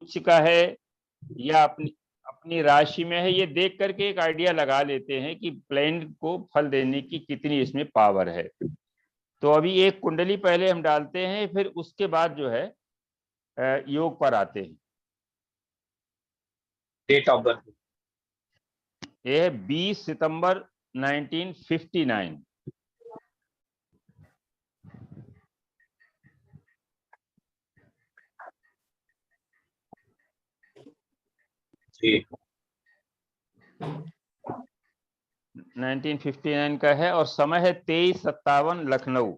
उच्च का है या अपनी अपनी राशि में है, ये देख करके एक आइडिया लगा लेते हैं कि प्लेनेट को फल देने की कितनी इसमें पावर है। तो अभी एक कुंडली पहले हम डालते हैं, फिर उसके बाद जो है योग पर आते हैं। डेट ऑफ बर्थ ये है 20 सितंबर 1959। जी 1959 का है और समय है 23:57 लखनऊ।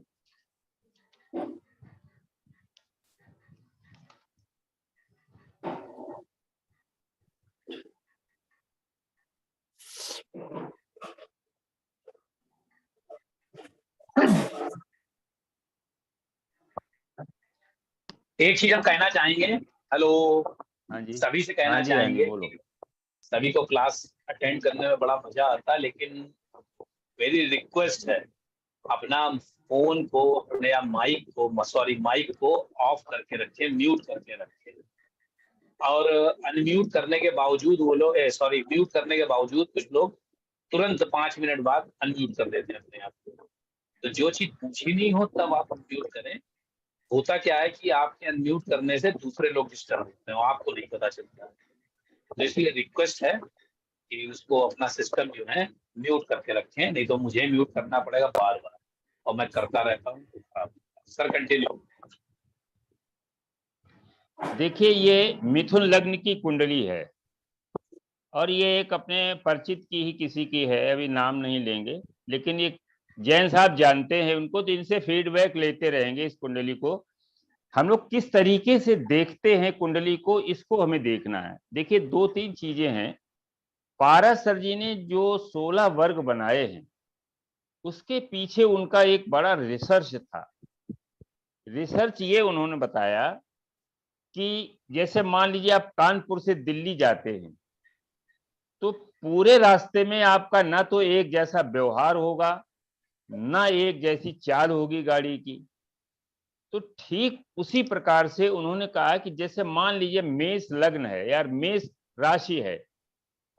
एक चीज हम कहना चाहेंगे, हेलो, हाँ जी, सभी से कहना हाँ जी, हाँ जी, चाहेंगे बोलो। कि सभी को क्लास अटेंड करने में बड़ा मजा आता है, लेकिन मेरी रिक्वेस्ट है अपना फोन को अपने या माइक को ऑफ करके रखें, म्यूट करके रखें। और अनम्यूट करने के बावजूद वो लोग म्यूट करने के बावजूद कुछ लोग तुरंत 5 मिनट बाद अनम्यूट कर देते हैं अपने आप को। तो जो चीज पूछी नहीं हो तब आप अनम्यूट करें। होता क्या है कि आपके अनम्यूट करने से दूसरे लोग डिस्टर्ब होते हैं, आपको नहीं पता चलता। तो इसलिए रिक्वेस्ट है कि उसको अपना सिस्टम जो है म्यूट करके रखें, नहीं तो मुझे म्यूट करना पड़ेगा बार बार और मैं करता रहता हूँ। Sir continue. देखिए, ये मिथुन लग्न की कुंडली है और ये एक अपने परिचित की ही किसी की है, अभी नाम नहीं लेंगे, लेकिन ये जैन साहब जानते हैं उनको, तो इनसे फीडबैक लेते रहेंगे। इस कुंडली को हम लोग किस तरीके से देखते हैं कुंडली को, इसको हमें देखना है। देखिए, 2-3 चीजें हैं। पारस सर जी ने जो 16 वर्ग बनाए हैं, उसके पीछे उनका एक बड़ा रिसर्च था। रिसर्च ये उन्होंने बताया कि जैसे मान लीजिए आप कानपुर से दिल्ली जाते हैं, तो पूरे रास्ते में आपका ना तो एक जैसा व्यवहार होगा, ना एक जैसी चाल होगी गाड़ी की। तो ठीक उसी प्रकार से उन्होंने कहा कि जैसे मान लीजिए मेष लग्न है यार, मेष राशि है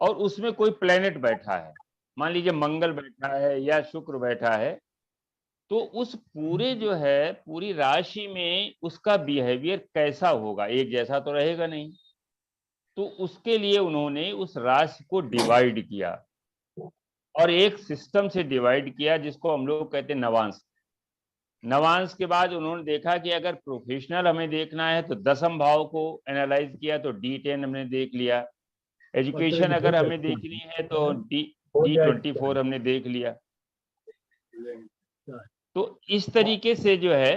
और उसमें कोई प्लेनेट बैठा है, मान लीजिए मंगल बैठा है या शुक्र बैठा है, तो उस पूरे जो है पूरी राशि में उसका बिहेवियर कैसा होगा, एक जैसा तो रहेगा नहीं। तो उसके लिए उन्होंने उस राशि को डिवाइड किया और एक सिस्टम से डिवाइड किया जिसको हम लोग कहते हैं नवांश। नवांश के बाद उन्होंने देखा कि अगर प्रोफेशनल हमें देखना है तो 10वें भाव को एनालाइज किया, तो D10 हमने देख लिया। एजुकेशन अगर हमें देखनी है तो D24 हमने देख लिया। तो इस तरीके से जो है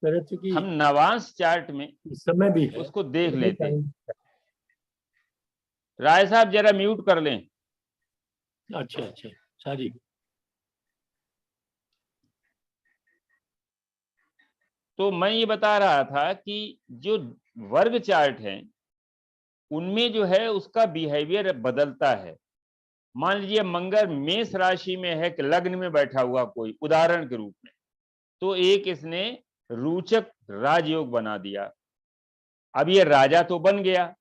हम नवांश चार्ट में समय भी है, उसको देख लेते हैं। राय साहब जरा म्यूट कर लें। अच्छा अच्छा, सॉरी। तो मैं ये बता रहा था कि जो वर्ग चार्ट हैं उनमें जो है उसका बिहेवियर बदलता है। मान लीजिए मंगल मेष राशि में है कि लग्न में बैठा हुआ कोई, उदाहरण के रूप में, तो एक इसने रोचक राजयोग बना दिया। अब ये राजा तो बन गया,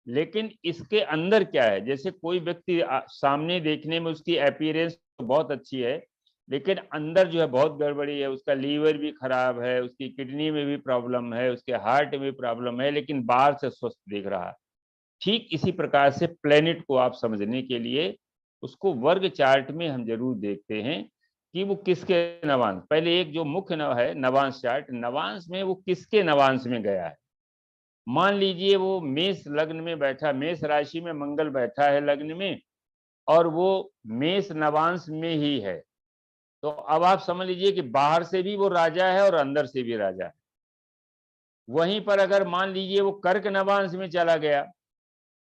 लेकिन इसके अंदर क्या है, जैसे कोई व्यक्ति सामने देखने में उसकी अपीयरेंस तो बहुत अच्छी है, लेकिन अंदर जो है बहुत गड़बड़ी है, उसका लीवर भी खराब है, उसकी किडनी में भी प्रॉब्लम है, उसके हार्ट में भी प्रॉब्लम है, लेकिन बाहर से स्वस्थ दिख रहा है। ठीक इसी प्रकार से प्लेनेट को आप समझने के लिए उसको वर्ग चार्ट में हम जरूर देखते हैं कि वो किसके नवांश, पहले एक जो मुख्य है नवांश चार्ट, नवांश में वो किसके नवांश में गया है। मान लीजिए वो मेष लग्न में बैठा, मेष राशि में मंगल बैठा है लग्न में, और वो मेष नवांश में ही है, तो अब आप समझ लीजिए कि बाहर से भी वो राजा है और अंदर से भी राजा है। वहीं पर अगर मान लीजिए वो कर्क नवांश में चला गया,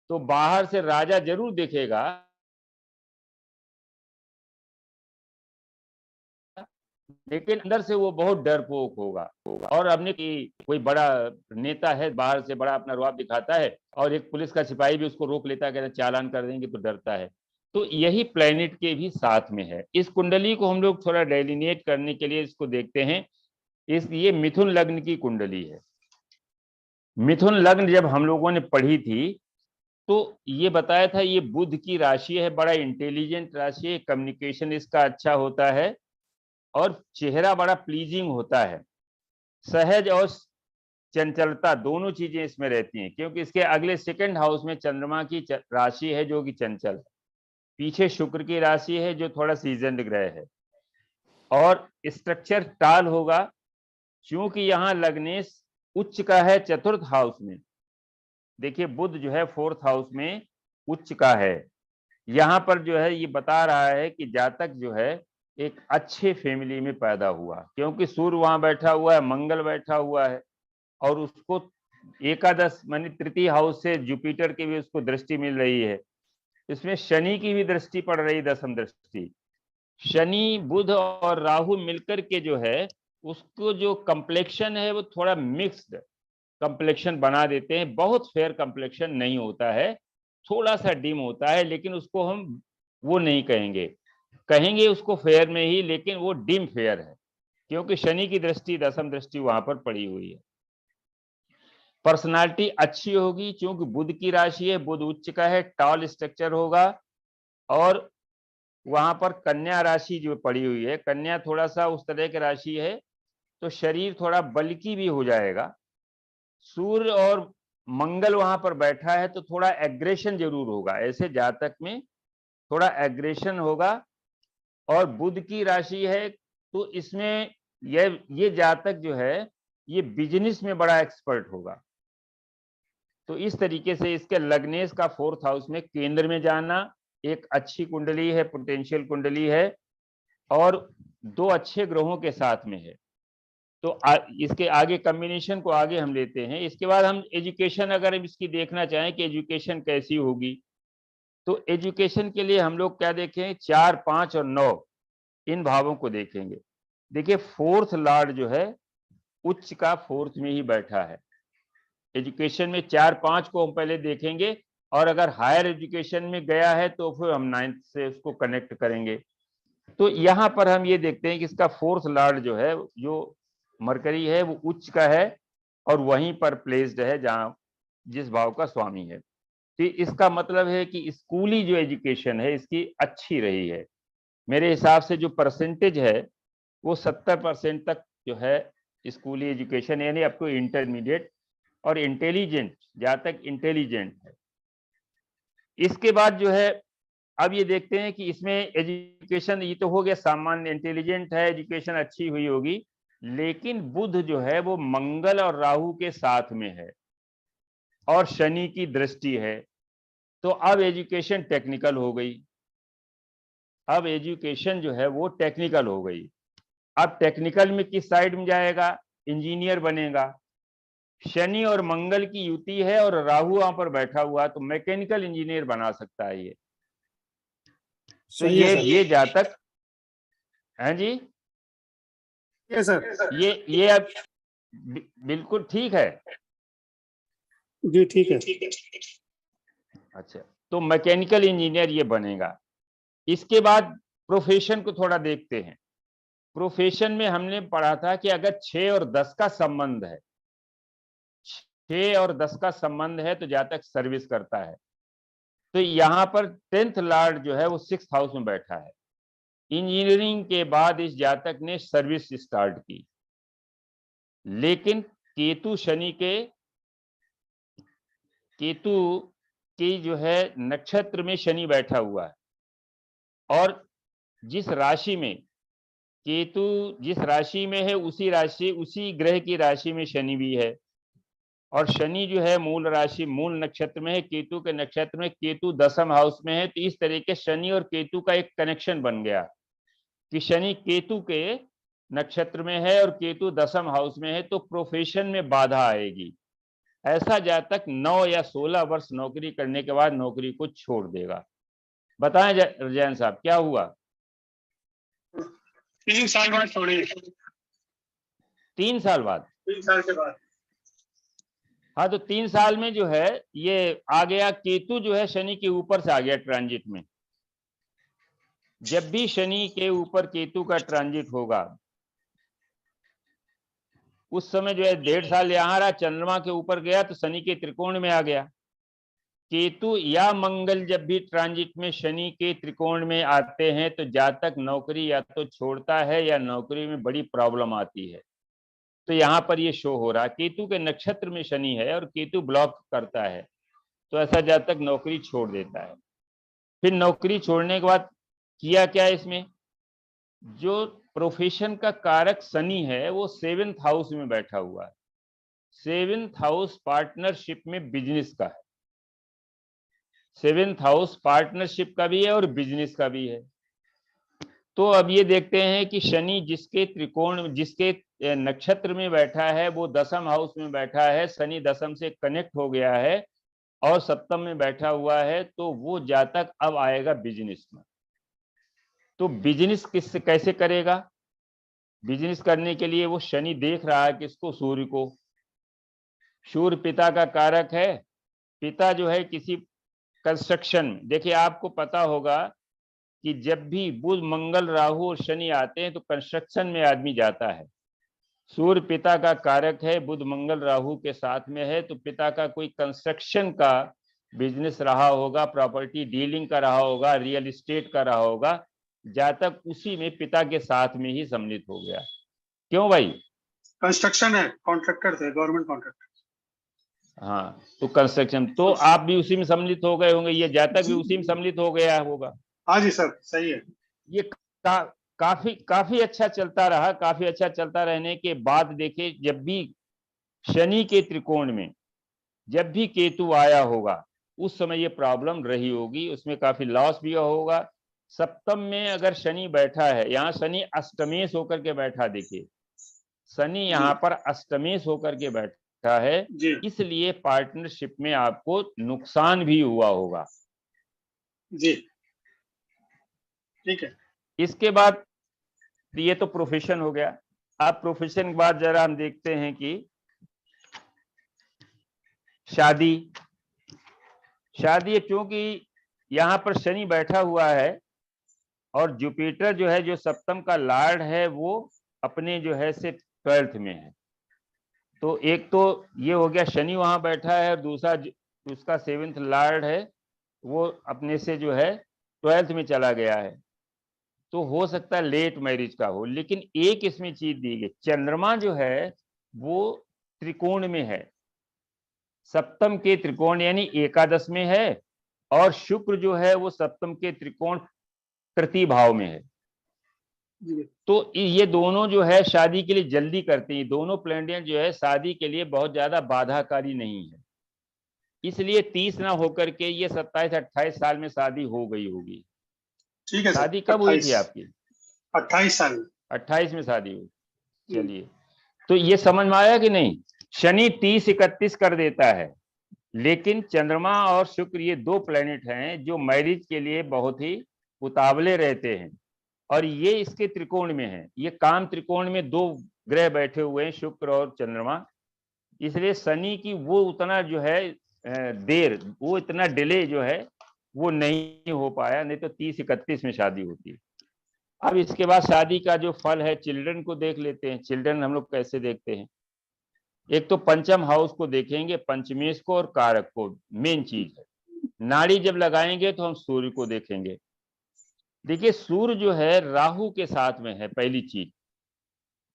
तो बाहर से राजा जरूर दिखेगा, लेकिन अंदर से वो बहुत डरपोक होगा। और हमने कि कोई बड़ा नेता है, बाहर से बड़ा अपना रुआब दिखाता है और एक पुलिस का सिपाही भी उसको रोक लेता है, कहता चालान कर देंगे, तो डरता है। तो यही प्लेनेट के भी साथ में है। इस कुंडली को हम लोग थोड़ा डेलिनेट करने के लिए इसको देखते हैं। ये मिथुन लग्न की कुंडली है। मिथुन लग्न जब हम लोगों ने पढ़ी थी तो ये बताया था ये बुध की राशि है, बड़ा इंटेलिजेंट राशि है, कम्युनिकेशन इसका अच्छा होता है और चेहरा बड़ा प्लीजिंग होता है। सहज और चंचलता दोनों चीजें इसमें रहती हैं, क्योंकि इसके अगले सेकंड हाउस में चंद्रमा की राशि है जो कि चंचल है, पीछे शुक्र की राशि है जो थोड़ा सीजन्ड ग्रह है, और स्ट्रक्चर टाल होगा क्योंकि यहाँ लग्नेश उच्च का है चतुर्थ हाउस में। देखिए बुध जो है फोर्थ हाउस में उच्च का है। यहाँ पर जो है ये बता रहा है कि जातक जो है एक अच्छे फैमिली में पैदा हुआ, क्योंकि सूर्य वहां बैठा हुआ है, मंगल बैठा हुआ है, और उसको एकादश मानी तृतीय हाउस से जुपिटर की भी उसको दृष्टि मिल रही है। इसमें शनि की भी दृष्टि पड़ रही, दसम दृष्टि। शनि बुध और राहु मिलकर के जो है उसको जो कम्प्लेक्शन है वो थोड़ा मिक्स्ड कम्प्लेक्शन बना देते हैं। बहुत फेयर कम्प्लेक्शन नहीं होता है, थोड़ा सा डिम होता है, लेकिन उसको हम वो नहीं कहेंगे, कहेंगे उसको फेयर में ही, लेकिन वो डिम फेयर है क्योंकि शनि की दृष्टि दसम दृष्टि वहां पर पड़ी हुई है। पर्सनालिटी अच्छी होगी क्योंकि बुध की राशि है, बुध उच्च का है, टॉल स्ट्रक्चर होगा, और वहां पर कन्या राशि जो पड़ी हुई है, कन्या थोड़ा सा उस तरह की राशि है तो शरीर थोड़ा बल्कि भी हो जाएगा। सूर्य और मंगल वहां पर बैठा है तो थोड़ा एग्रेशन जरूर होगा, ऐसे जातक में थोड़ा एग्रेशन होगा। और बुध की राशि है तो इसमें ये जातक जो है ये बिजनेस में बड़ा एक्सपर्ट होगा। तो इस तरीके से इसके लग्नेश का फोर्थ हाउस में केंद्र में जाना एक अच्छी कुंडली है, पोटेंशियल कुंडली है, और दो अच्छे ग्रहों के साथ में है। तो इसके आगे कॉम्बिनेशन को आगे हम लेते हैं। इसके बाद हम एजुकेशन अगर हम इसकी देखना चाहें कि एजुकेशन कैसी होगी, तो एजुकेशन के लिए हम लोग क्या देखें, 4, 5 और 9 इन भावों को देखेंगे। देखिए फोर्थ लॉर्ड जो है उच्च का फोर्थ में ही बैठा है। एजुकेशन में 4, 5 को हम पहले देखेंगे, और अगर हायर एजुकेशन में गया है तो फिर हम 9th से उसको कनेक्ट करेंगे। तो यहाँ पर हम ये देखते हैं कि इसका फोर्थ लॉर्ड जो है, जो मरकरी है, वो उच्च का है और वहीं पर प्लेस्ड है जहां जिस भाव का स्वामी है। तो इसका मतलब है कि स्कूली जो एजुकेशन है इसकी अच्छी रही है। मेरे हिसाब से जो परसेंटेज है वो 70% तक जो है स्कूली एजुकेशन, यानी अप टू इंटरमीडिएट, और इंटेलिजेंट जातक इंटेलिजेंट है। इसके बाद जो है अब ये देखते हैं कि इसमें एजुकेशन ये तो हो गया सामान्य, इंटेलिजेंट है, एजुकेशन अच्छी हुई होगी, लेकिन बुध जो है वो मंगल और राहु के साथ में है और शनि की दृष्टि है। तो अब एजुकेशन टेक्निकल हो गई, अब एजुकेशन जो है वो टेक्निकल हो गई। अब टेक्निकल में किस साइड में जाएगा, इंजीनियर बनेगा। शनि और मंगल की युति है और राहु वहां पर बैठा हुआ, तो मैकेनिकल इंजीनियर बना सकता है ये। तो ये जातक है जी, ये सर ये अब बिल्कुल ठीक है जी, ठीक है। अच्छा, तो मैकेनिकल इंजीनियर ये बनेगा। इसके बाद प्रोफेशन को थोड़ा देखते हैं। प्रोफेशन में हमने पढ़ा था कि अगर 6 और 10 का संबंध है, 6 और 10 का संबंध है तो जातक सर्विस करता है। तो यहाँ पर 10th लॉर्ड जो है वो 6th हाउस में बैठा है। इंजीनियरिंग के बाद इस जातक ने सर्विस स्टार्ट की, लेकिन केतु की जो है नक्षत्र में शनि बैठा हुआ है, और जिस राशि में केतु जिस राशि में है उसी ग्रह की राशि में शनि भी है, और शनि जो है मूल राशि मूल नक्षत्र में है, केतु के नक्षत्र में, केतु दसम हाउस में है। तो इस तरीके शनि और केतु का एक कनेक्शन बन गया कि शनि केतु के नक्षत्र में है और केतु दसम हाउस में है, तो प्रोफेशन में बाधा आएगी। ऐसा जातक 9 या 16 वर्ष नौकरी करने के बाद नौकरी को छोड़ देगा। बताएं जैन साहब क्या हुआ? 3 साल बाद छोड़ी। 3 साल बाद? 3 साल के बाद। हाँ, तो 3 साल में जो है ये आ गया, केतु जो है शनि के ऊपर से आ गया ट्रांजिट में। जब भी शनि के ऊपर केतु का ट्रांजिट होगा उस समय जो है 1.5 साल यहाँ रहा, चंद्रमा के ऊपर गया तो शनि के त्रिकोण में आ गया। केतु या मंगल जब भी ट्रांजिट में शनि के त्रिकोण में आते हैं तो जातक नौकरी या तो छोड़ता है या नौकरी में बड़ी प्रॉब्लम आती है। तो यहाँ पर ये शो हो रहा, केतु के नक्षत्र में शनि है और केतु ब्लॉक करता है, तो ऐसा जातक नौकरी छोड़ देता है। फिर नौकरी छोड़ने के बाद किया क्या इसमें, जो प्रोफेशन का कारक शनि है वो 7th हाउस में बैठा हुआ है। 7th हाउस पार्टनरशिप में बिजनेस का है, 7th हाउस पार्टनरशिप का भी है और बिजनेस का भी है। तो अब ये देखते हैं कि शनि जिसके त्रिकोण, जिसके नक्षत्र में बैठा है वो 10th हाउस में बैठा है, शनि 10th से कनेक्ट हो गया है और 7th में बैठा हुआ है, तो वो जातक अब आएगा बिजनेस में। तो बिजनेस किससे कैसे करेगा, बिजनेस करने के लिए वो शनि देख रहा है किसको, सूर्य को। सूर्य पिता का कारक है, पिता जो है किसी कंस्ट्रक्शन में, देखिए आपको पता होगा कि जब भी बुध मंगल राहु और शनि आते हैं तो कंस्ट्रक्शन में आदमी जाता है। सूर्य पिता का कारक है, बुध मंगल राहु के साथ में है, तो पिता का कोई कंस्ट्रक्शन का बिजनेस रहा होगा, प्रॉपर्टी डीलिंग का रहा होगा, रियल एस्टेट का रहा होगा, जातक उसी में पिता के साथ में ही सम्मिलित हो गया। क्यों भाई? कंस्ट्रक्शन है, कॉन्ट्रैक्टर थे, गवर्नमेंट कॉन्ट्रैक्टर। हाँ, तो कंस्ट्रक्शन, तो आप भी उसी में सम्मिलित हो गए होंगे, ये जातक भी उसी में सम्मिलित हो गया होगा। हाँ जी सर, सही है। ये काफी अच्छा चलता रहा। काफी अच्छा चलता रहने के बाद देखिए, जब भी शनि के त्रिकोण में जब भी केतु आया होगा उस समय ये प्रॉब्लम रही होगी, उसमें काफी लॉस भी होगा। 7th में अगर शनि बैठा है, यहाँ शनि अष्टमेश होकर के बैठा, देखिए शनि यहाँ पर अष्टमेश होकर के बैठा है, इसलिए पार्टनरशिप में आपको नुकसान भी हुआ होगा जी। ठीक है। इसके बाद ये तो प्रोफेशन हो गया। अब प्रोफेशन के बाद जरा हम देखते हैं कि शादी, क्योंकि यहाँ पर शनि बैठा हुआ है और जुपिटर जो है, जो 7th का लॉर्ड है, वो अपने जो है से 12th में है। तो एक तो ये हो गया, शनि वहां बैठा है, और दूसरा उसका 7th लॉर्ड है वो अपने से जो है 12th में चला गया है। तो हो सकता है लेट मैरिज का हो। लेकिन एक इसमें चीज दी गई, चंद्रमा जो है वो त्रिकोण में है, 7th के त्रिकोण यानी एकादश में है, और शुक्र जो है वो 7th के त्रिकोण तृतीय भाव में है। तो ये दोनों जो है शादी के लिए जल्दी करते हैं, दोनों प्लैनेट जो है शादी के लिए बहुत ज्यादा बाधाकारी नहीं है, इसलिए 30 ना होकर के ये 27-28 साल में शादी हो गई होगी। ठीक है। शादी कब हुई थी आपकी? 28 साल में। 28 में शादी हुई। चलिए, तो ये समझ में आया कि नहीं? शनि 30-31 कर देता है, लेकिन चंद्रमा और शुक्र ये 2 प्लैनेट हैं जो मैरिज के लिए बहुत ही उतावले रहते हैं, और ये इसके त्रिकोण में है। ये काम त्रिकोण में 2 ग्रह बैठे हुए हैं, शुक्र और चंद्रमा, इसलिए शनि की वो उतना जो है देर, वो इतना डिले जो है वो नहीं हो पाया, नहीं तो 30-31 में शादी होती है। अब इसके बाद शादी का जो फल है, चिल्ड्रन को देख लेते हैं। चिल्ड्रन हम लोग कैसे देखते हैं? एक तो पंचम हाउस को देखेंगे, पंचमेश को और कारक को, मेन चीज है। नाड़ी जब लगाएंगे तो हम सूर्य को देखेंगे। देखिए सूर्य जो है राहु के साथ में है, पहली चीज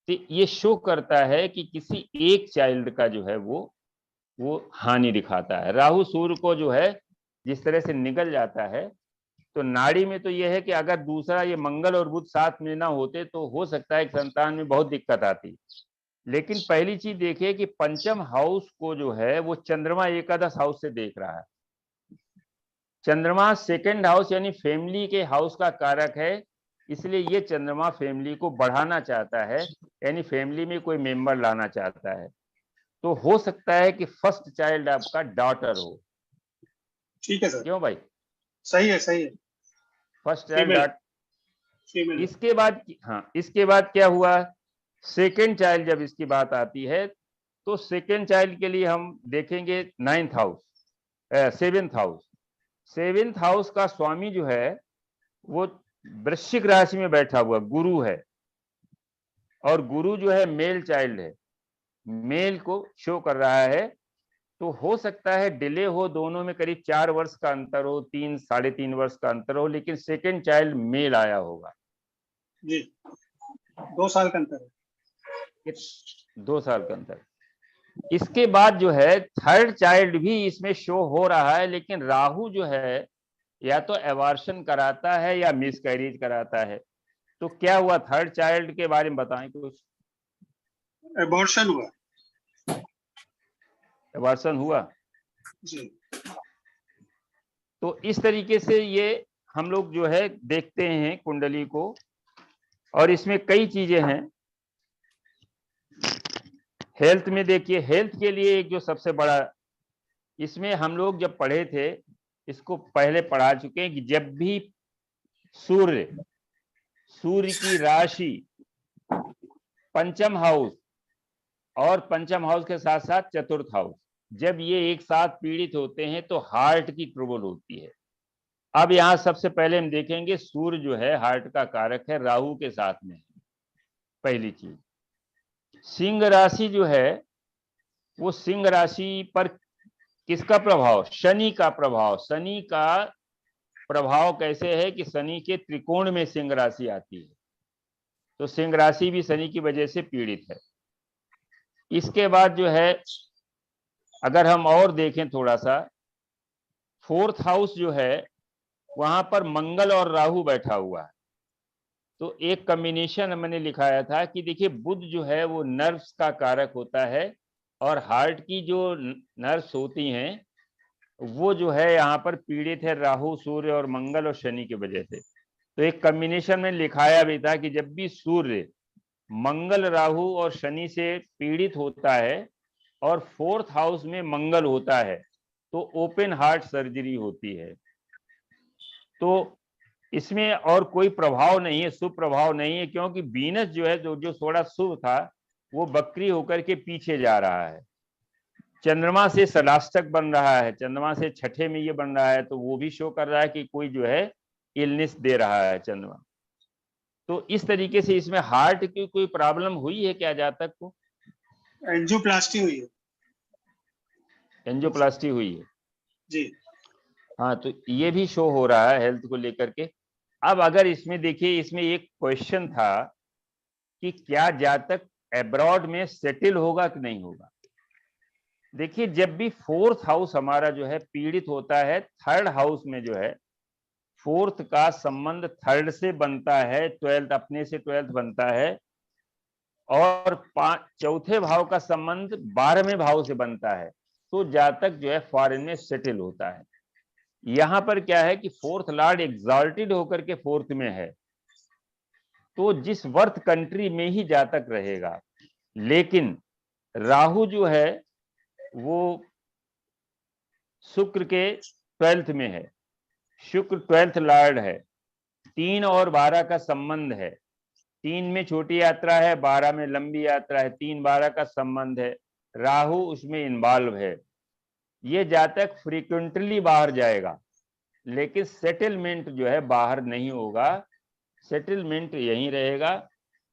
तो ये शो करता है कि किसी एक चाइल्ड का जो है वो हानि दिखाता है। राहु सूर्य को जो है जिस तरह से निकल जाता है, तो नाड़ी में तो यह है कि अगर दूसरा ये मंगल और बुध साथ में ना होते तो हो सकता है कि संतान में बहुत दिक्कत आती। लेकिन पहली चीज देखिए कि पंचम हाउस को जो है वो चंद्रमा एकादश हाउस से देख रहा है। चंद्रमा 2nd हाउस यानी फैमिली के हाउस का कारक है, इसलिए ये चंद्रमा फैमिली को बढ़ाना चाहता है, यानी फैमिली में कोई मेंबर लाना चाहता है। तो हो सकता है कि फर्स्ट चाइल्ड आपका डॉटर हो। ठीक है सर। क्यों भाई? सही है, सही है। First child. इसके बाद, हाँ, इसके बाद क्या हुआ? 2nd चाइल्ड जब इसकी बात आती है तो 2nd चाइल्ड के लिए हम देखेंगे 9th house, 7th house. 7th house का स्वामी जो है वो वृश्चिक राशि में बैठा हुआ गुरु है, और गुरु जो है मेल चाइल्ड है। मेल को शो कर रहा है, तो हो सकता है डिले हो, दोनों में करीब 4 वर्ष का अंतर हो, 3 साढ़े 3 वर्ष का अंतर हो, लेकिन सेकेंड चाइल्ड मेल आया होगा। जी 2 साल का अंतर है। 2 साल का अंतर। इसके बाद जो है थर्ड चाइल्ड भी इसमें शो हो रहा है, लेकिन राहु जो है या तो एवार्शन कराता है या मिसकैरेज कराता है। तो क्या हुआ थर्ड चाइल्ड के बारे में बताएं कुछ। एबॉर्शन हुआ। एवार्शन हुआ। जी तो इस तरीके से ये हम लोग जो है देखते हैं कुंडली को, और इसमें कई चीजें हैं। हेल्थ में देखिए, हेल्थ के लिए एक जो सबसे बड़ा, इसमें हम लोग जब पढ़े थे, इसको पहले पढ़ा चुके हैं कि जब भी सूर्य की राशि पंचम हाउस और पंचम हाउस के साथ साथ चतुर्थ हाउस, जब ये एक साथ पीड़ित होते हैं तो हार्ट की ट्रबल होती है। अब यहां सबसे पहले हम देखेंगे सूर्य जो है हार्ट का कारक है, राहु के साथ में है। पहली चीज, सिंह राशि जो है वो सिंह राशि पर किसका प्रभाव, शनि का प्रभाव। शनि का प्रभाव कैसे है कि शनि के त्रिकोण में सिंह राशि आती है, तो सिंह राशि भी शनि की वजह से पीड़ित है। इसके बाद जो है अगर हम और देखें थोड़ा सा, फोर्थ हाउस जो है वहां पर मंगल और राहु बैठा हुआ है। तो एक कॉम्बिनेशन मैंने लिखाया था कि देखिए बुध जो है वो नर्व्स का कारक होता है, और हार्ट की जो नर्व्स होती हैं वो जो है यहाँ पर पीड़ित है राहु, सूर्य और मंगल और शनि की वजह से। तो एक कॉम्बिनेशन में लिखाया भी था कि जब भी सूर्य मंगल राहु और शनि से पीड़ित होता है और फोर्थ हाउस में मंगल होता है तो ओपन हार्ट सर्जरी होती है। तो इसमें और कोई प्रभाव नहीं है, शुभ प्रभाव नहीं है, क्योंकि वीनस जो है जो थोड़ा शुभ था वो बकरी होकर के पीछे जा रहा है। चंद्रमा से सलाष्टक बन रहा है, चंद्रमा से छठे में ये बन रहा है, तो वो भी शो कर रहा है कि कोई जो है इलनेस दे रहा है चंद्रमा। तो इस तरीके से इसमें हार्ट की कोई प्रॉब्लम हुई है क्या जातक को? एंजियोप्लास्टी हुई है। एंजियोप्लास्टी हुई है जी हाँ, तो ये भी शो हो रहा है हेल्थ को लेकर के। अब अगर इसमें देखिए, इसमें एक क्वेश्चन था कि क्या जातक अब्रॉड में सेटल होगा कि नहीं होगा। देखिए जब भी फोर्थ हाउस हमारा जो है पीड़ित होता है, थर्ड हाउस में जो है फोर्थ का संबंध थर्ड से बनता है, ट्वेल्थ अपने से ट्वेल्थ बनता है, और चौथे भाव का संबंध 12वें भाव से बनता है, तो जातक जो है फॉरेन में सेटल होता है। यहां पर क्या है कि फोर्थ लॉर्ड एग्जॉल्टेड होकर के फोर्थ में है, तो जिस वर्थ कंट्री में ही जातक रहेगा। लेकिन राहु जो है वो शुक्र के 12th में है, शुक्र 12th लॉर्ड है, 3 और 12 का संबंध है। 3 में छोटी यात्रा है, 12 में लंबी यात्रा है, 3-12 का संबंध है, राहु उसमें इन्वॉल्व है। ये जातक फ्रीक्वेंटली बाहर जाएगा, लेकिन सेटलमेंट जो है बाहर नहीं होगा, सेटलमेंट यहीं रहेगा,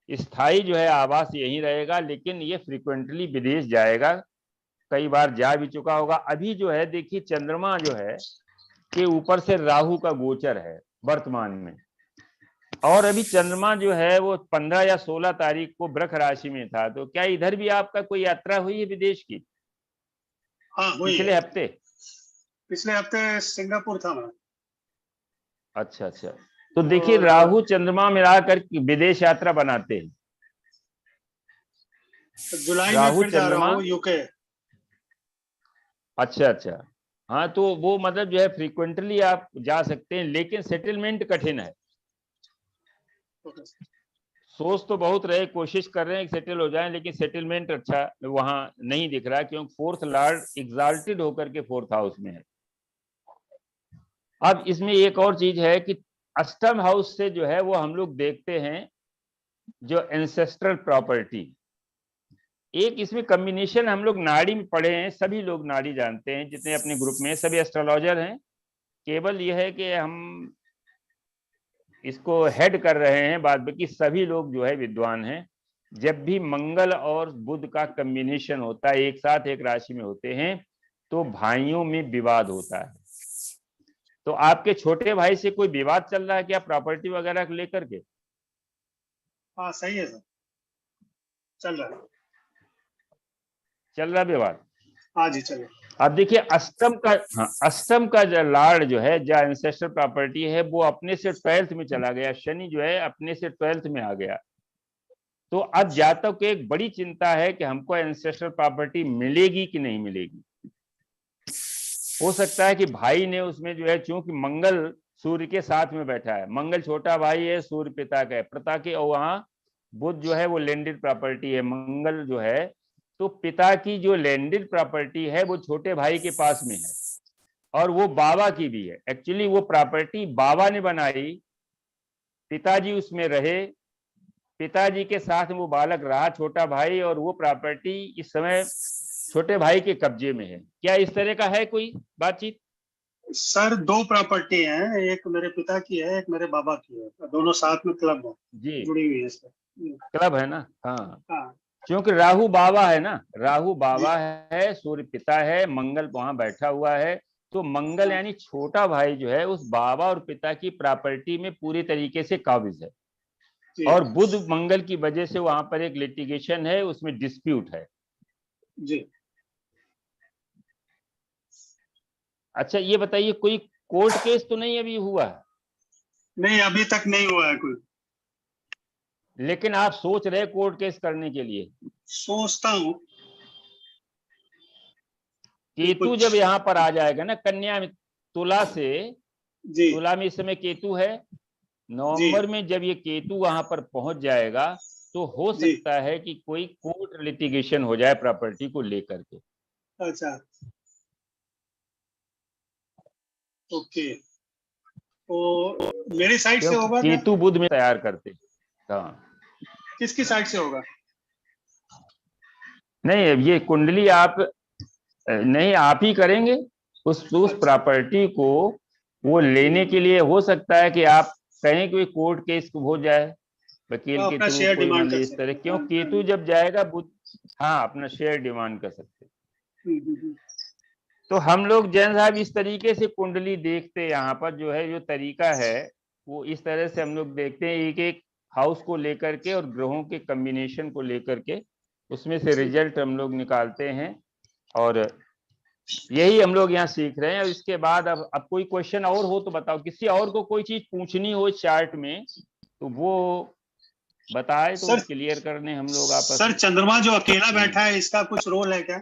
स्थायी जो है आवास यहीं रहेगा, लेकिन ये फ्रीक्वेंटली विदेश जाएगा, कई बार जा भी चुका होगा। अभी जो है देखिए चंद्रमा जो है के ऊपर से राहु का गोचर है वर्तमान में, और अभी चंद्रमा जो है वो 15 या 16 तारीख को वृष राशि में था। तो क्या इधर भी आपका कोई यात्रा हुई है विदेश की? हाँ हुई पिछले है। हफ्ते? पिछले हफ्ते सिंगापुर था मैं। अच्छा अच्छा, तो देखिए राहु चंद्रमा मिलाकर विदेश यात्रा बनाते हैं। जुलाई में राहु फिर जा रहा चंद्रमा, हूँ यूके। अच्छा अच्छा, हाँ तो वो मतलब जो है फ्रीक्वेंटली आप जा सकते हैं, लेकिन सेटलमेंट कठिन है। सोच तो बहुत रहे, कोशिश कर रहे हैं कि सेटल हो जाए, लेकिन सेटलमेंट अच्छा वहां नहीं दिख रहा, क्योंकि फोर्थ लॉर्ड एग्जॉल्टेड होकर के फोर्थ हाउस में है। अब इसमें एक और चीज है कि अष्टम हाउस से जो है वो हम लोग देखते हैं जो एंसेस्ट्रल प्रॉपर्टी, एक इसमें कॉम्बिनेशन हम लोग नाड़ी में पढ़े हैं, सभी लोग नाड़ी जानते हैं, जितने अपने ग्रुप में सभी एस्ट्रोलॉजर हैं। केवल यह है कि हम इसको हेड कर रहे हैं, बाद बाकी सभी लोग जो है विद्वान हैं। जब भी मंगल और बुध का कॉम्बिनेशन होता है, एक साथ एक राशि में होते हैं, तो भाइयों में विवाद होता है। तो आपके छोटे भाई से कोई विवाद चल रहा है क्या प्रॉपर्टी वगैरह को लेकर के? हाँ सही है सर, चल रहा है। चल रहा विवाद? हाँ जी चलिए। अब देखिए अष्टम का, हाँ, अष्टम का जो लॉर्ड जो है, जो एंसेस्टर प्रॉपर्टी है, वो अपने से 12th में चला गया। शनि जो है अपने से 12th में आ गया। तो अब जातक को एक बड़ी चिंता है कि हमको एंसेस्टर प्रॉपर्टी मिलेगी कि नहीं मिलेगी। हो सकता है कि भाई ने उसमें जो है, चूंकि मंगल सूर्य के साथ में बैठा है, मंगल छोटा भाई है, सूर्य पिता का है, पिता के, और वहां बुध जो है वो लैंडेड प्रॉपर्टी है, मंगल जो है, तो पिता की जो लैंडेड प्रॉपर्टी है वो छोटे भाई के पास में है, और वो बाबा की भी है। एक्चुअली वो प्रॉपर्टी बाबा ने बनाई, पिताजी उसमें रहे, पिताजी के साथ वो बालक रहा छोटा भाई, और वो प्रॉपर्टी इस समय छोटे भाई के कब्जे में है। क्या इस तरह का है कोई बातचीत? सर दो प्रॉपर्टी हैं, एक मेरे पिता की है, एक मेरे बाबा की है, दोनों साथ में क्लब है, जी, जुड़ी हुई है सर। क्लब है ना। हाँ, हाँ क्योंकि राहु बाबा है ना, राहु जी बाबा है, सूर्य पिता है, मंगल वहां बैठा हुआ है। तो मंगल हाँ यानी छोटा भाई जो है उस बाबा और पिता की प्रॉपर्टी में पूरी तरीके से काबिज है, जी और बुध मंगल की वजह से वहां पर एक लिटिगेशन है, उसमें डिस्प्यूट है। जी। अच्छा ये बताइए, कोई कोर्ट केस तो नहीं अभी हुआ है? नहीं अभी तक नहीं हुआ है कोई। लेकिन आप सोच रहे कोर्ट केस करने के लिए? सोचता हूँ कि केतु कुछ। जब यहाँ पर आ जाएगा ना कन्या में, तुला से, जी तुला में इस समय केतु है, जी नवंबर में जब ये केतु वहां पर पहुंच जाएगा, तो हो जी। सकता है कि कोई कोर्ट लिटिगेशन हो जाए प्रॉपर्टी को लेकर के। अच्छा ओके, तो मेरी साइड से क्योंकि होगा क्या? केतु बुध में तैयार करते। हाँ, किसकी साइड से होगा? नहीं ये कुंडली आप नहीं, आप ही करेंगे उस अच्छा प्रॉपर्टी को। वो लेने के लिए हो सकता है कि आप कहें कि कोर्ट केस हो जाए, वकील तो के अपना थ्रू, शेयर कोई मान डिमांड कर लीजिए इस तरह, सकते क्यों हैं। केतु जब जाएगा बुध, हाँ, अपना शेयर डिमांड कर सकते। हम्म। तो हम लोग जैन साहब इस तरीके से कुंडली देखते हैं, यहाँ पर जो है जो तरीका है वो इस तरह से हम लोग देखते हैं, एक एक हाउस को लेकर के और ग्रहों के कॉम्बिनेशन को लेकर के उसमें से रिजल्ट हम लोग निकालते हैं, और यही हम लोग यहाँ सीख रहे हैं। और इसके बाद अब कोई क्वेश्चन और हो तो बताओ, किसी और को कोई चीज पूछनी हो इस चार्ट में तो वो बताए, तो सर क्लियर करने हम लोग आपस सर में। चंद्रमा जो अकेला बैठा है इसका कुछ रोल है क्या?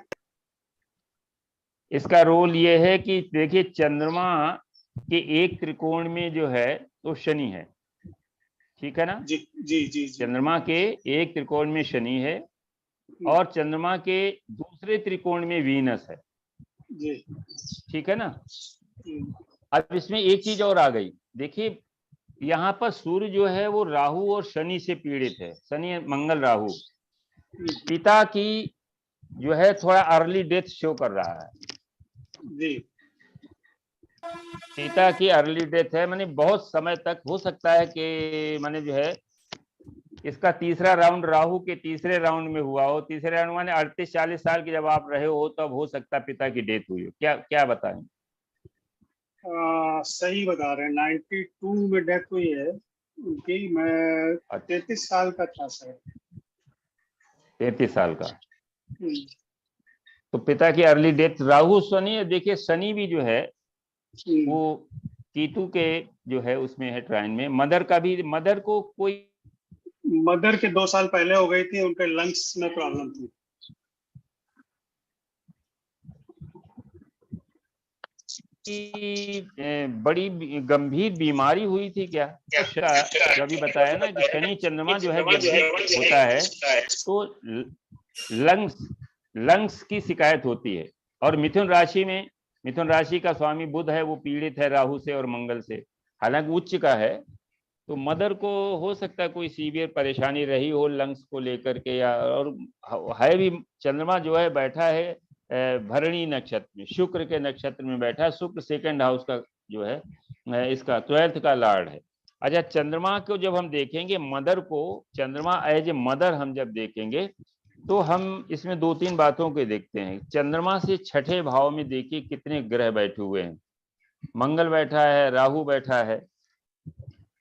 इसका रोल ये है कि देखिए चंद्रमा के एक त्रिकोण में जो है तो शनि है, ठीक है ना। जी जी जी जी चंद्रमा के एक त्रिकोण में शनि है, और चंद्रमा के दूसरे त्रिकोण में वीनस है, जी। ठीक है ना। हम्म, अब इसमें एक चीज और आ गई, देखिए यहाँ पर सूर्य जो है वो राहु और शनि से पीड़ित है, शनि मंगल राहु। पिता की जो है थोड़ा अर्ली डेथ शो कर रहा है, जी पिता की अर्ली डेथ है, माने बहुत समय तक हो सकता है कि माने जो है इसका तीसरा राउंड राहु के तीसरे राउंड में हुआ हो, तीसरे राउंड माने 38-40 साल की जब आप रहे हो तब हो सकता है पिता की डेथ हुई हो। क्या क्या बताएं? सही बता रहे हैं, 92 में डेथ हुई है उनकी। मैं 33 साल का था सर। 33 साल का, हम्म, तो पिता की अर्ली डेथ। राहु शनि, देखिए शनि भी जो है वो केतु के जो है उसमें है ट्राइन में। मदर का भी, मदर को कोई मदर के 2 साल पहले हो गई थी, उनके लंग्स में प्रॉब्लम थी। बड़ी गंभीर बीमारी हुई थी क्या? अच्छा, जो अभी बताया ना कि शनि चंद्रमा जो है जब भी होता है तो लंग्स लंग्स की शिकायत होती है। और मिथुन राशि में, मिथुन राशि का स्वामी बुध है, वो पीड़ित है राहु से और मंगल से, हालांकि उच्च का है। तो मदर को हो सकता है कोई सीवियर परेशानी रही हो लंग्स को लेकर के, या और है भी। चंद्रमा जो है बैठा है भरणी नक्षत्र में, शुक्र के नक्षत्र में बैठा है। शुक्र सेकंड हाउस का जो है इसका 12th का लॉर्ड है। अच्छा, चंद्रमा को जब हम देखेंगे, मदर को, चंद्रमा एज ए मदर हम जब देखेंगे तो हम इसमें 2-3 बातों को देखते हैं। चंद्रमा से छठे भाव में देखिए कितने ग्रह बैठे हुए हैं। मंगल बैठा है, राहु बैठा है,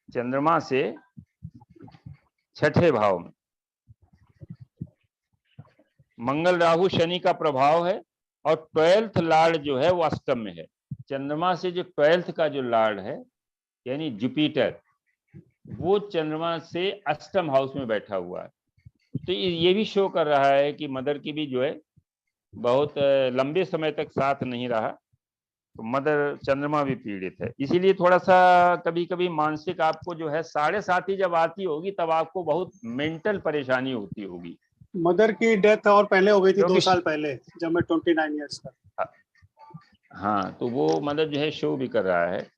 चंद्रमा से छठे भाव में मंगल राहु शनि का प्रभाव है, और 12th लॉर्ड जो है वो अष्टम में है। चंद्रमा से जो 12th का जो लॉर्ड है यानी जुपिटर, वो चंद्रमा से अष्टम हाउस में बैठा हुआ है। तो ये भी शो कर रहा है कि मदर की भी जो है बहुत लंबे समय तक साथ नहीं रहा, तो मदर चंद्रमा भी पीड़ित है। इसीलिए थोड़ा सा कभी कभी मानसिक आपको जो है 7.5 जब आती होगी तब आपको बहुत मेंटल परेशानी होती होगी। मदर की डेथ और पहले हो गई थी, 2 क्योंकि साल पहले, जब मैं 29 ईयर्स का। हाँ, तो वो मदर जो है शो भी कर रहा है।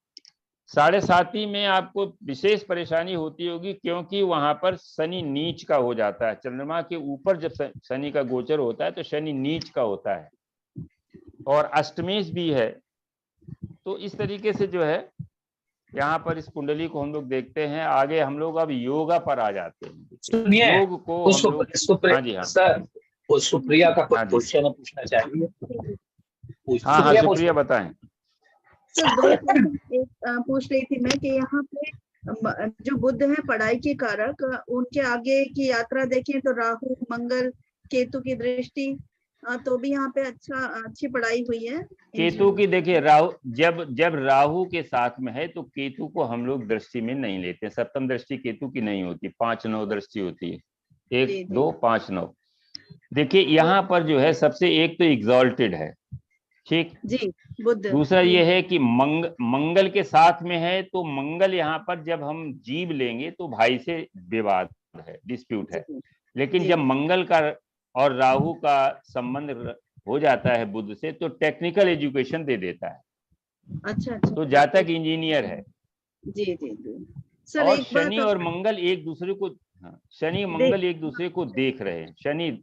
7.5 में आपको विशेष परेशानी होती होगी, क्योंकि वहां पर शनि नीच का हो जाता है। चंद्रमा के ऊपर जब शनि का गोचर होता है तो शनि नीच का होता है, और अष्टमेश भी है। तो इस तरीके से जो है यहाँ पर इस कुंडली को हम लोग देखते हैं। आगे हम लोग अब योगा पर आ जाते हैं। सुनिए, योग को हम लोग, हाँ जी हाँ सर, वो सुप्रिया का हाँ जी, क्वेश्चन पूछना चाहिए। हाँ हाँ सुप्रिया बताएं। सर 2 क्वेश्चन एक पूछ रही थी मैं कि यहाँ पे जो बुध है पढ़ाई के कारक, उनके आगे की यात्रा देखें तो राहु मंगल केतु की दृष्टि, तो भी यहाँ पे अच्छी पढ़ाई हुई है। केतु की देखिए, राहु जब राहु के साथ में है तो केतु को हम लोग दृष्टि में नहीं लेते। सप्तम दृष्टि केतु की नहीं होती, 5-9 दृष्टि होती है, 1 2 5 9। देखिए यहाँ पर जो है सबसे एक तो एग्जॉल्टेड है, ठीक जी, बुध। दूसरा ये है कि मंगल के साथ में है, तो मंगल यहाँ पर जब हम जीव लेंगे तो भाई से विवाद है, डिस्प्यूट है। लेकिन जब मंगल का और राहु का संबंध हो जाता है बुध से, तो टेक्निकल एजुकेशन दे देता है। अच्छा। तो जातक इंजीनियर है। जी जी जी सर, और एक शनि बात और मंगल एक दूसरे को, शनि मंगल एक दूसरे को देख रहे हैं।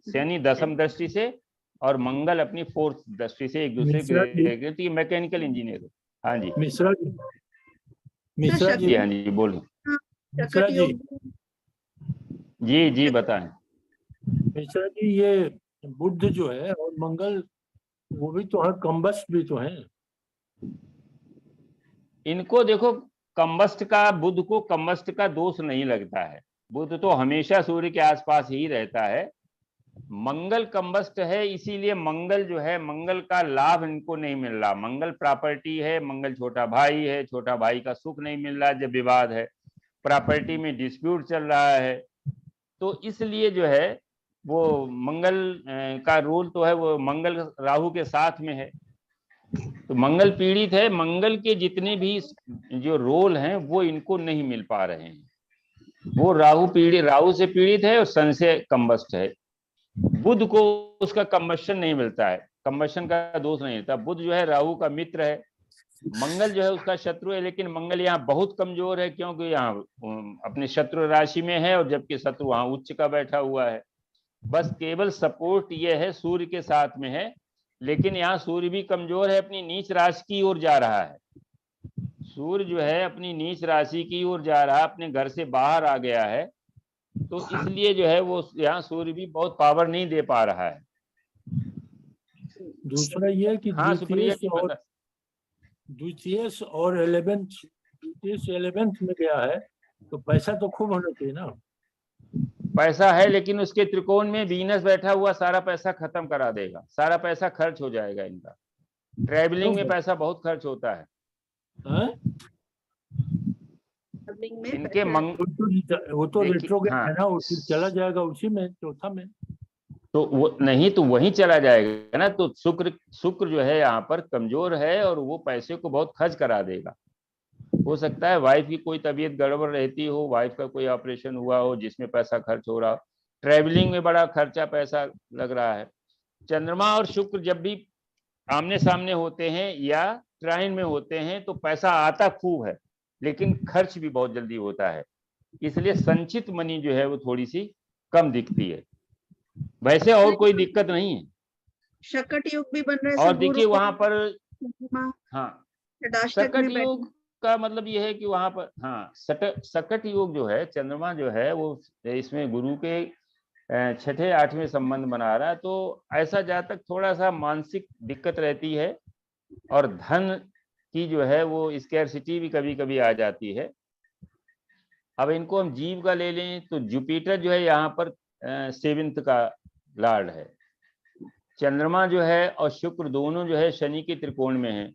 शनि 10वीं दृष्टि से और मंगल अपनी 4th दृष्टि से एक दूसरे को देख रहे हैं। मैकेनिकल इंजीनियर है। हाँ जी मिश्रा जी, हाँ जी बोलो। मिश्रा जी, जी बताएं। मिश्रा जी, ये बुध जो है और मंगल, वो भी तो है, कम्बस्ट भी तो है। इनको देखो, कम्बस्ट का, बुध को कम्बस्ट का दोष नहीं लगता है। बुध तो हमेशा सूर्य के आसपास ही रहता है। मंगल कम्बस्ट है, इसीलिए मंगल जो है, मंगल का लाभ इनको नहीं मिल रहा। मंगल प्रॉपर्टी है, मंगल छोटा भाई है, छोटा भाई का सुख नहीं मिल रहा जब विवाद है, प्रॉपर्टी में डिस्प्यूट चल रहा है। तो इसलिए जो है वो मंगल का रोल तो है, वो मंगल राहु के साथ में है, तो मंगल पीड़ित है। मंगल के जितने भी जो रोल हैं वो इनको नहीं मिल पा रहे हैं। वो राहु से पीड़ित है और सन से कम्बस्ट है। बुध को उसका कम्बशन नहीं मिलता है, कम्बशन का दोष नहीं मिलता। बुध जो है राहु का मित्र है, मंगल जो है उसका शत्रु है। लेकिन मंगल यहाँ बहुत कमजोर है, क्योंकि यहाँ अपने शत्रु राशि में है, और जबकि शत्रु वहां उच्च का बैठा हुआ है। बस केवल सपोर्ट ये है, सूर्य के साथ में है, लेकिन यहाँ सूर्य भी कमजोर है, अपनी नीच राशि की ओर जा रहा है। सूर्य जो है अपनी नीच राशि की ओर जा रहा है, अपने घर से बाहर आ गया है। तो इसलिए जो है वो यहाँ सूर्य भी बहुत पावर नहीं दे पा रहा है। दूसरा ये कि हाँ सुप्रिया जी बता। द्वितीय और 11th में गया है, तो पैसा तो खूब होना चाहिए ना। पैसा है, लेकिन उसके त्रिकोण में वीनस बैठा हुआ सारा पैसा खत्म करा देगा, सारा पैसा खर्च हो जाएगा इनका। ट्रैवलिंग में पैसा बहुत खर्च होता है। इनके वो तो रेट्रोग्रेड है ना, चला जाएगा उसी में, चौथा में। तो वो नहीं, तो वहीं चला जाएगा ना। तो शुक्र जो है यहाँ पर कमजोर है, और वो पैसे को बहुत खर्च करा देगा। हो सकता है वाइफ की कोई तबीयत गड़बड़ रहती हो, वाइफ का कोई ऑपरेशन हुआ हो जिसमें पैसा खर्च हो रहा हो, ट्रैवलिंग में बड़ा खर्चा पैसा लग रहा है। चंद्रमा और शुक्र जब भी आमने सामने होते हैं या ट्राइन में होते हैं तो पैसा आता खूब है, लेकिन खर्च भी बहुत जल्दी होता है। इसलिए संचित मनी जो है वो थोड़ी सी कम दिखती है। वैसे और कोई दिक्कत नहीं है। शकट योग भी बन रहा है। और देखिए वहां पर, हाँ, शकट योग का मतलब ये है कि वहां पर हाँ सकट योग जो है, चंद्रमा जो है वो इसमें गुरु के छठे आठवें संबंध बना रहा है, तो ऐसा जहाँ तक थोड़ा सा मानसिक दिक्कत रहती है और धन की जो है वो स्कैरसिटी भी कभी कभी आ जाती है। अब इनको हम जीव का ले लें तो जुपिटर जो है यहाँ पर 7th का लॉर्ड है। चंद्रमा जो है और शुक्र दोनों जो है शनि के त्रिकोण में है,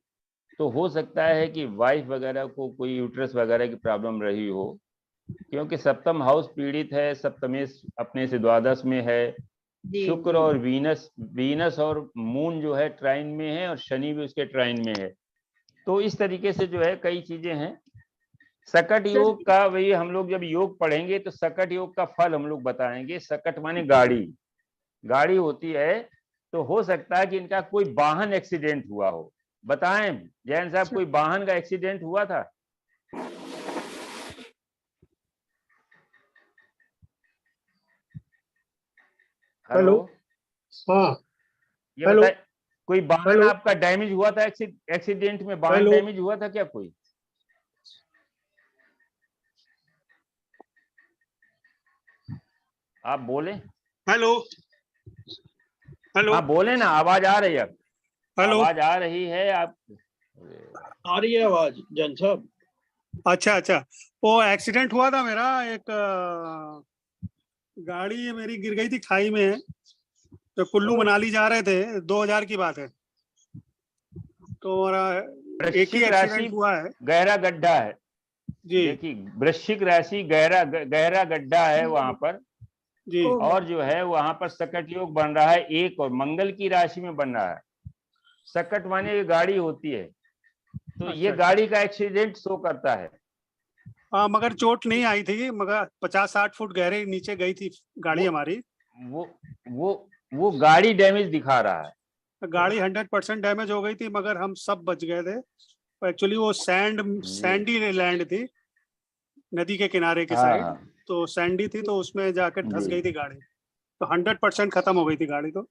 तो हो सकता है कि वाइफ वगैरह को कोई यूट्रस वगैरह की प्रॉब्लम रही हो, क्योंकि सप्तम हाउस पीड़ित है, सप्तमेश अपने से द्वादश में है। शुक्र और वीनस और मून जो है ट्राइन में है और शनि भी उसके ट्राइन में है। तो इस तरीके से जो है कई चीजें हैं। सकट योग का वही हम लोग जब योग पढ़ेंगे तो सकट योग का फल हम लोग बताएंगे। सकट माने गाड़ी होती है, तो हो सकता है कि इनका कोई वाहन एक्सीडेंट हुआ हो। बताएं जैन साहब, कोई वाहन का एक्सीडेंट हुआ था? हेलो, हाँ ये बताए कोई वाहन आपका डैमेज हुआ था? एक्सीडेंट में वाहन डैमेज हुआ था क्या कोई? आप बोले। हेलो हेलो हाँ बोले ना, आवाज आ रही है। हेलो, आवाज आ रही है आप? आ रही है आवाज जैन साहब? अच्छा, वो एक्सीडेंट हुआ था मेरा, एक गाड़ी मेरी गिर गई थी खाई में, तो कुल्लू मनाली जा रहे थे, 2000 की बात है। तो मेरा एक ही एक्सीडेंट हुआ है। गहरा गड्ढा है जी देखिए, वृश्चिक राशि गहरा गड्ढा है वहां पर जी। और जो है वहां पर सकट योग बन रहा है एक, और मंगल की राशि में बन रहा है। सकट माने ये गाड़ी होती है, तो ये गाड़ी का एक्सीडेंट शो करता है। हाँ, मगर चोट नहीं आई थी, मगर 50-60 फुट गहरे नीचे गई थी गाड़ी हमारी। वो गाड़ी डैमेज दिखा रहा है। गाड़ी 100% डैमेज हो गई थी, मगर हम सब बच गए थे। एक्चुअली वो सैंडी लैंड थी, नदी के किनारे के साइड, तो सैंडी थी, तो उसमें जाकर धंस गई थी गाड़ी, तो 100% खत्म हो गई थी गाड़ी तो।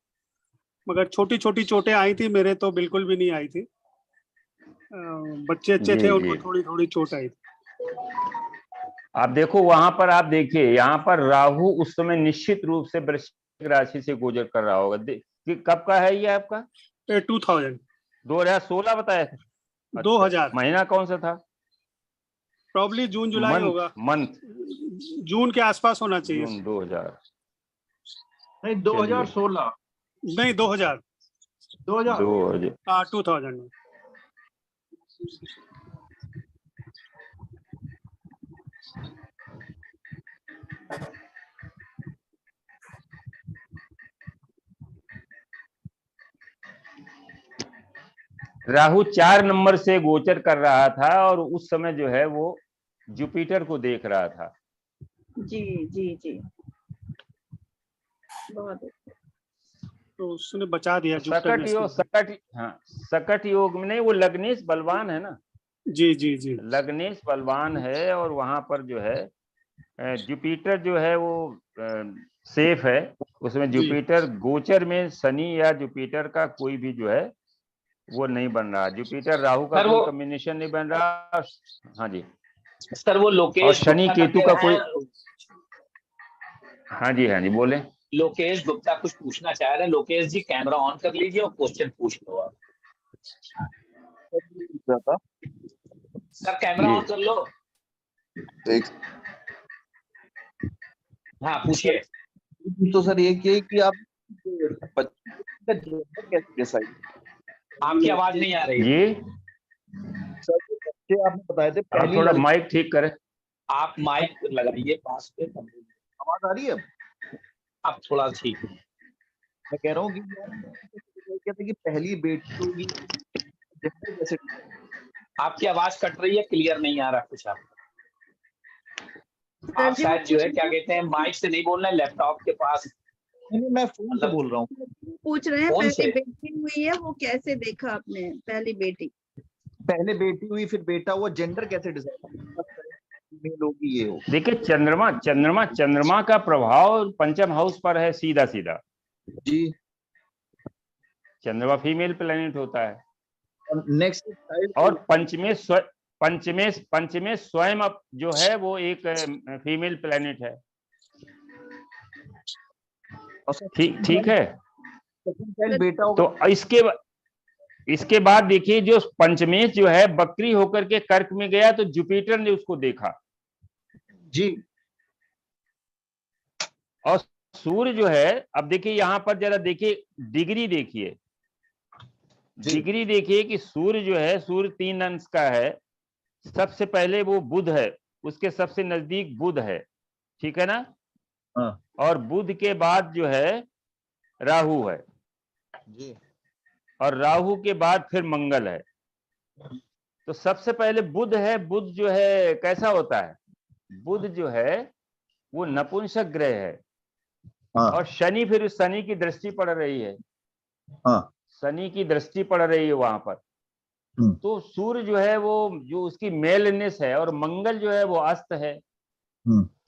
मगर छोटी छोटी चोटें आई थी, मेरे तो बिल्कुल भी नहीं आई थी। बच्चे अच्छे थे, उनको थोड़ी थोड़ी चोट आई थी। आप देखो वहां पर, आप देखिए यहाँ पर राहु उस समय निश्चित रूप से वृश्चिक राशि से गोचर कर रहा होगा। कब का है ये आपका? 2016 बताया था। 2000 महीना कौन सा था? प्रॉब्ली जून जुलाई होगा, मंथ जून के आसपास होना चाहिए। जून 2000 नहीं 2016 नहीं 2000 2000 2000 में। राहु 4 नंबर से गोचर कर रहा था और उस समय जो है वो जुपिटर को देख रहा था। जी जी जी, बहुत तो उसने बचा दिया। सकट योग में नहीं, वो लग्नेश बलवान है ना। जी जी जी, लग्नेश बलवान है और वहां पर जो है जुपिटर जो है वो सेफ है। उसमें जुपिटर गोचर में शनि या जुपिटर का कोई भी जो है वो नहीं बन रहा। जुपिटर राहु का कोई कॉम्बिनेशन नहीं बन रहा। हाँ जी सर, वो लोकेश और शनि केतु का कोई। हाँ जी बोले। लोकेश गुप्ता कुछ पूछना चाह रहे हैं। लोकेश जी कैमरा ऑन कर लीजिए और क्वेश्चन पूछ लो आप। सर कैमरा ऑन कर लो। हाँ पूछिए। तो सर ये कि आप कैसे डिसाइड? आपकी आवाज नहीं आ रही जी सर, बच्चे आपने बताए थे आप थोड़ा माइक ठीक करें। आप माइक लगाइए पास पे। आवाज आ रही है आप थोड़ा ठीक। मैं कह रहा हूँ कि कहते हैं कि पहली बेटी होगी जैसे। आपकी आवाज कट रही है, क्लियर नहीं आ रहा कुछ। आप शायद जो है क्या कहते हैं माइक से नहीं बोलना है, लैपटॉप के पास। नहीं, मैं फोन से बोल रहा हूँ। पूछ रहे हैं पहले बेटी हुई है, वो कैसे देखा आपने? पहली बेटी, पहले बेटी हुई फिर बेटा हुआ, जेंडर कैसे डिसाइड होगी? ये हो देखिए चंद्रमा का प्रभाव पंचम हाउस पर है सीधा जी। चंद्रमा फीमेल प्लेनेट होता है नेक्स्ट और पंचमे पंचमेश स्वयं जो है वो एक फीमेल प्लेनेट है। ठीक है। बेटा होगा। तो इसके बाद देखिए जो पंचमेश जो है बकरी होकर के कर्क में गया तो जुपिटर ने उसको देखा जी। और सूर्य जो है, अब देखिए यहां पर जरा देखिए डिग्री देखिए, डिग्री देखिए कि सूर्य जो है, सूर्य 3 अंश का है। सबसे पहले वो बुध है, उसके सबसे नजदीक बुध है, ठीक है ना। हाँ और बुध के बाद जो है राहु है, जी। और राहु के बाद फिर मंगल है। तो सबसे पहले बुध है। बुध जो है कैसा होता है? बुध जो है वो नपुंसक ग्रह है। हाँ और शनि, फिर शनि की दृष्टि पड़ रही है, हाँ। शनि की दृष्टि पड़ रही है वहां पर। तो सूर्य जो है वो जो उसकी मेलनेस है, और मंगल जो है वो अस्त है।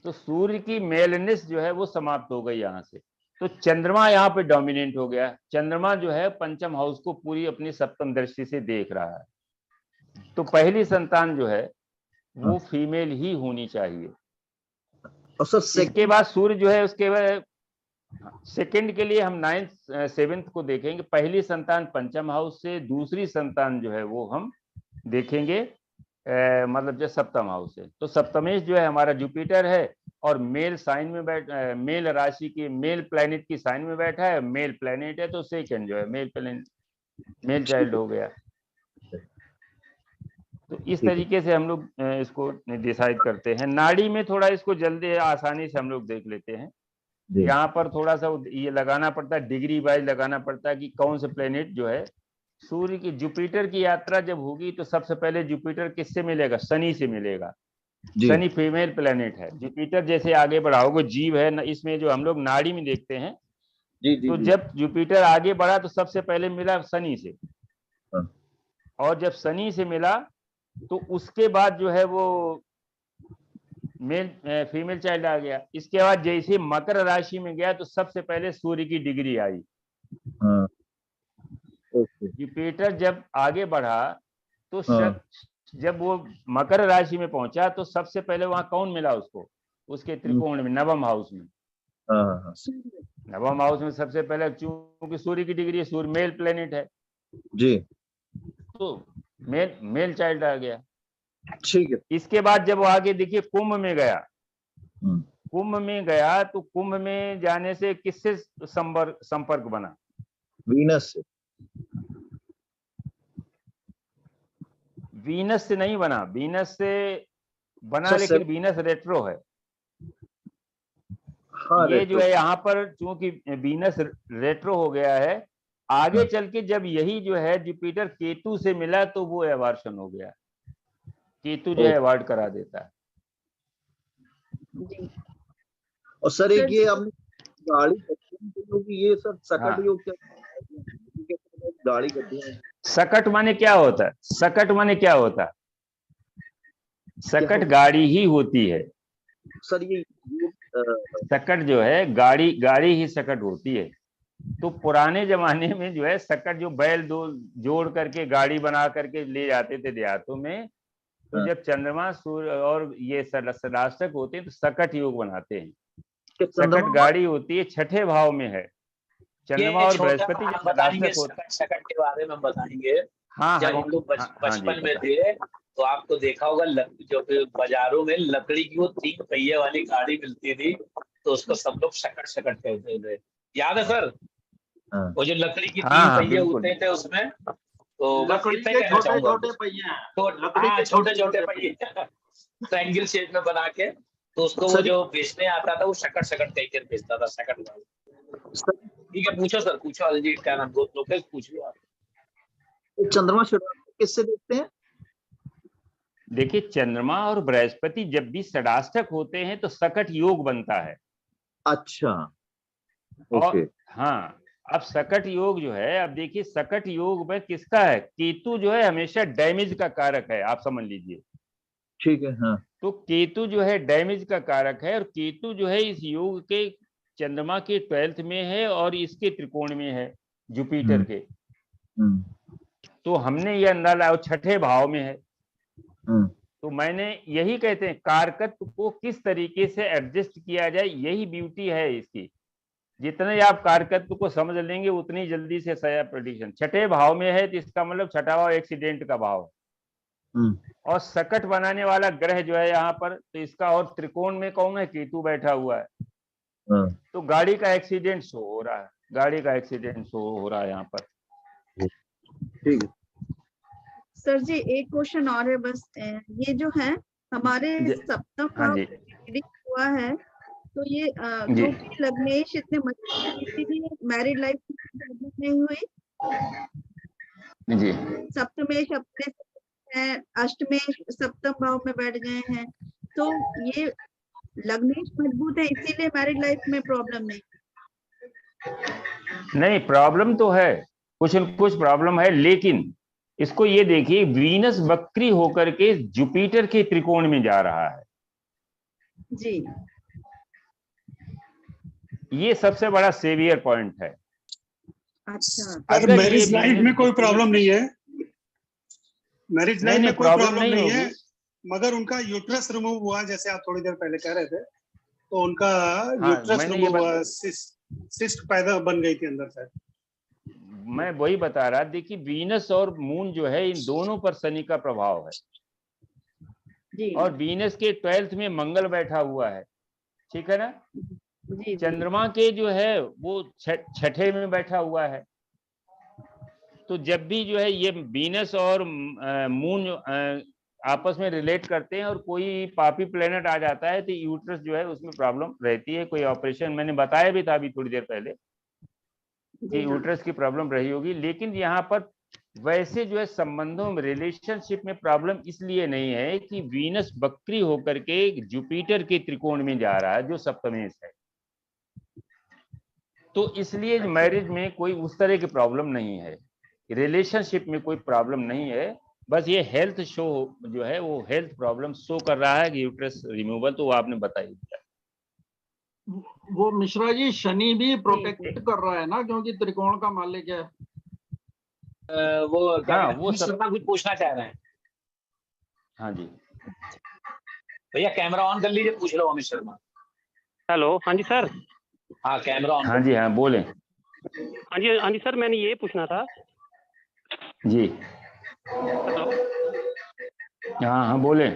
तो सूर्य की मेलनेस जो है वो समाप्त हो गई यहाँ से। तो चंद्रमा यहाँ पे डोमिनेंट हो गया। चंद्रमा जो है पंचम हाउस को पूरी अपनी सप्तम दृष्टि से देख रहा है। तो पहली संतान जो है वो फीमेल ही होनी चाहिए। और सर इसके बाद सूर्य जो है, उसके बाद सेकंड के लिए हम 9th 7th को देखेंगे। पहली संतान पंचम हाउस से, दूसरी संतान जो है वो हम देखेंगे मतलब जो सप्तम हाउस है। तो सप्तमेश जो है हमारा जुपिटर है, और मेल साइन में मेल राशि की, मेल प्लैनेट की साइन में बैठा है। मेल प्लैनेट है तो सेकंड जो है मेल प्लैनेट, मेल चाइल्ड हो गया। तो इस तरीके से हम लोग इसको डिसाइड करते हैं। नाड़ी में थोड़ा इसको जल्दी आसानी से हम लोग देख लेते हैं। यहाँ पर थोड़ा सा ये लगाना पड़ता है, डिग्री वाइज लगाना पड़ता है कि कौन से प्लेनेट जो है। सूर्य की, जुपिटर की यात्रा जब होगी तो सबसे पहले जुपिटर किससे मिलेगा? शनि से मिलेगा। शनि फीमेल प्लेनेट है। जुपिटर जैसे आगे बढ़ा होगा, जीव है न, इसमें जो हम लोग नाड़ी में देखते हैं। तो जब जुपिटर आगे बढ़ा तो सबसे पहले मिला शनि से, और जब शनि से मिला तो उसके बाद जो है वो मेल फीमेल चाइल्ड आ गया। इसके बाद जैसे मकर राशि में गया तो सबसे पहले सूर्य की डिग्री आई। जुपिटर जब आगे बढ़ा तो जब वो मकर राशि में पहुंचा तो सबसे पहले वहां कौन मिला उसको? उसके त्रिकोण में, नवम हाउस में। नवम हाउस में सबसे पहले, चूंकि सूर्य की डिग्री है, सूर्य मेल प्लेनेट है जी, तो मेल चाइल्ड आ गया। ठीक है। इसके बाद जब वो आगे देखिए कुंभ में गया, कुंभ में गया तो कुंभ में जाने से किससे संपर्क बना? वीनस से। वीनस से नहीं बना, वीनस से बना लेकिन वीनस रेट्रो है। हाँ, ये जो है यहाँ पर चूंकि वीनस रेट्रो हो गया है, आगे चल के जब यही जो है जुपिटर केतु से मिला तो वो एवर्शन हो गया। केतु जो है अवॉइड करा देता है। और सर एक ये हमने गाड़ी ये सब सकट योग क्या? गाड़ी करते हैं। सकट माने क्या होता है? सकट माने क्या होता है? सकट गाड़ी ही होती है सर। ये सकट जो है गाड़ी ही सकट होती है। तो पुराने जमाने में जो है सकट, जो बैल दो जोड़ करके गाड़ी बना करके ले जाते थे देहातों में, तो जब चंद्रमा, सूर्य और ये सदाष्टक होते हैं तो सकट योग बनाते हैं। सकट गाड़ी होती है, छठे भाव में है चंद्रमा और बृहस्पति। जब बताएंगे सकट के बारे में बताएंगे। जब हम लोग बचपन में थे तो आपको देखा होगा जो बाजारों में लकड़ी की वो 3 पहिए वाली गाड़ी मिलती थी, तो उसको सब लोग सकट कहते थे। याद है सर? वो जो लकड़ी की 3 पहिए होते थे उसमें, तो छोटे छोटे पहिए ट्रायंगल शेप में बना के, तो उसको वो जो बेचने आता था वो सकट कहकर बेचता था। सकट ठीक है, पूछो सर, पूछो अजय, क्या नाम? लोकेश पूछ लो आप। चंद्रमा किससे देखते हैं? देखिए चंद्रमा और बृहस्पति जब भी षडाष्टक होते हैं तो सकट योग बनता है। अच्छा, ओके। हाँ, अब सकट योग जो है, अब देखिए सकट योग में किसका है? केतु जो है हमेशा डैमेज का कारक है, आप समझ लीजिए। ठीक है। हाँ। तो केतु जो है डैमेज का कारक है, और केतु जो है इस योग के चंद्रमा के 12th में है और इसके त्रिकोण में है जुपिटर के। तो हमने ये अंदाजा, छठे भाव में है। तो मैंने यही कहते हैं कारकत्व को किस तरीके से एडजस्ट किया जाए, यही ब्यूटी है इसकी। जितने आप कारकत्व को समझ लेंगे उतनी जल्दी से सही प्रेडिक्शन। छठे भाव में है तो इसका मतलब छठा भाव एक्सीडेंट का भाव, और सकट बनाने वाला ग्रह जो है यहाँ पर, तो इसका और त्रिकोण में कौन है, केतु बैठा हुआ है। तो गाड़ी का एक्सीडेंट शो हो रहा है, गाड़ी का एक्सीडेंट शो हो रहा है यहाँ पर। ठीक है सर जी एक क्वेश्चन और है बस, ये जो है हमारे सप्तम हाँ भाव जी predict हुआ है, तो ये क्योंकि लग्नेश इतने मजबूत है, इसीलिए मैरिड लाइफ नहीं हुई। जी सप्तमेश अपने है, अष्टमेश सप्तम भाव में बैठ गए हैं, तो ये लग्नेश मजबूत है इसीलिए मैरिड लाइफ में प्रॉब्लम नहीं। नहीं, प्रॉब्लम तो है, कुछ न कुछ प्रॉब्लम है, लेकिन इसको ये देखिए वीनस वक्री होकर के जुपिटर के त्रिकोण में जा रहा है जी। ये सबसे बड़ा सेवियर पॉइंट है। अच्छा अगर ये मैरिज लाइफ में कोई प्रॉब्लम नहीं है, मैरिज लाइफ में कोई प्रॉब्लम नहीं है, मगर उनका यूट्रस रिमूव हुआ, जैसे आप थोड़ी देर पहले कह रहे थे, तो उनका यूट्रस रिमूव हुआ, सिस्ट पैदा बन गई थी अंदर से। मैं वही बता रहा, देखिए वीनस और मून जो है इन दोनों पर शनि का प्रभाव है जी। और वीनस के 12th में मंगल बैठा हुआ है, ठीक है ना। जी चंद्रमा के जो है वो छठे में बैठा हुआ है। तो जब भी जो है ये वीनस और मून आपस में रिलेट करते हैं और कोई पापी प्लेनेट आ जाता है तो यूट्रस जो है उसमें प्रॉब्लम रहती है। कोई ऑपरेशन मैंने बताया भी था अभी थोड़ी देर पहले कि यूट्रस की प्रॉब्लम रही होगी, लेकिन यहाँ पर वैसे जो है संबंधों में रिलेशनशिप में प्रॉब्लम इसलिए नहीं है कि वीनस वक्री होकर के जुपिटर के त्रिकोण में जा रहा है जो सप्तमेश है, तो इसलिए मैरिज में कोई उस तरह की प्रॉब्लम नहीं है, रिलेशनशिप में कोई प्रॉब्लम नहीं है। बस ये हेल्थ शो जो है वो हेल्थ प्रॉब्लम शो कर रहा है कि यूट्रस रिमूवल, तो वो आपने बता ही दिया। वो मिश्रा जी शनि भी प्रोटेक्ट कर रहा है ना, क्योंकि त्रिकोण का मालिक है। वो क्या हाँ, कहते हैं, वो सब शर्मा कुछ पूछना चाह रहे हैं। हाँ जी भैया कैमरा ऑन कर लीजिए, पूछ लो अमित शर्मा। हेलो, हाँ जी सर। हाँ कैमरा ऑन। हाँ जी हाँ बोले। हाँ जी सर, मैंने ये पूछना था जी हेलो। हाँ हाँ बोले।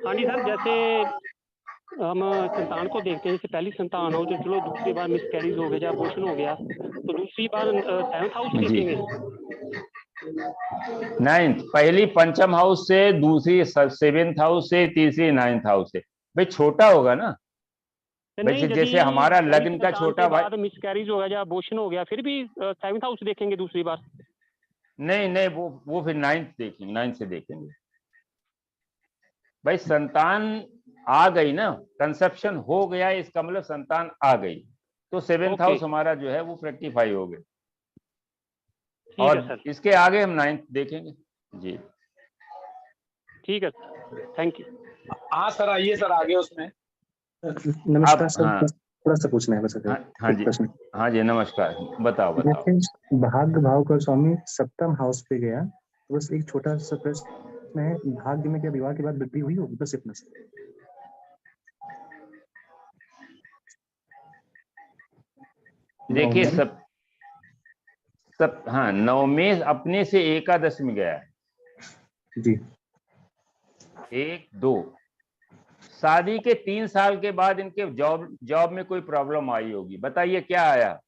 हाँ जी सर, जैसे हम संतान को देखते हैं, जैसे पहली संतान हो जो चलो दूसरी बार मिसकैरेज हो गया या अबॉर्शन हो गया, तो दूसरी बार 7th हाउस से जी देखेंगे। 9th, पहली पंचम हाउस से, दूसरी 7th हाउस से, तीसरी 9th हाउस से। भाई छोटा होगा ना, नहीं, जैसे हमारा लग्न का छोटा भाई। मिसकैरेज हो गया या अबॉर्शन हो गया, फिर भी 7th हाउस देखेंगे दूसरी बार? नहीं नहीं, वो फिर 9th देखेंगे, 9th से देखेंगे। भाई संतान आ गई ना, कंसेप्शन हो गया, इसका मतलब संतान आ गई, तो 7th हाउस हमारा जो है वो फ्रेक्टिफाई हो गए, और इसके आगे हम 9th देखेंगे। जी ठीक है सर, थैंक यू। हाँ सर, आइए सर आगे उसमें। नमस्कार सर, हाँ, थोड़ा सा पूछना है बस। हाँ जी हाँ जी नमस्कार, बताओ बताओ। जैसे भाग्य भाव का स्वामी सप्तम हाउस पे गया, तो बस एक छोटा सा प्रश्न है, भाग्य में क्या विवाह के बाद वृद्धि हुई होगी? बस इतना सा। देखिए सब हाँ, नवमेश अपने से एकादश में गया है जी। 1 2, शादी के 3 साल के बाद इनके जॉब में कोई प्रॉब्लम आई होगी, बताइए क्या आया?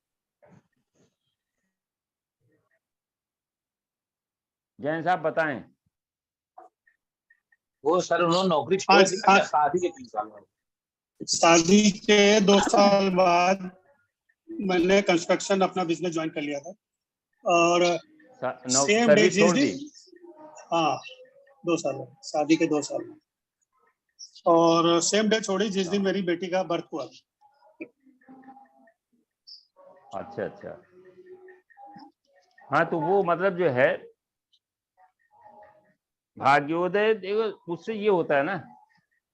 जैन साहब बताएं। वो सर उन्होंने नौकरी छोड़ दी ना शादी के 3 साल बाद। शादी के 2 साल बाद मैंने कंस्ट्रक्शन अपना बिजनेस ज्वाइन कर लिया था, और सेम डे जिस दिन, हाँ 2 साल बाद, शादी के 2 साल, और सेम डे छोड़ी जिस दिन मेरी बेटी का बर्थ हुआ। अच्छा अच्छा, हाँ तो वो मतलब जो है भाग्योदय, देखो उससे ये होता है ना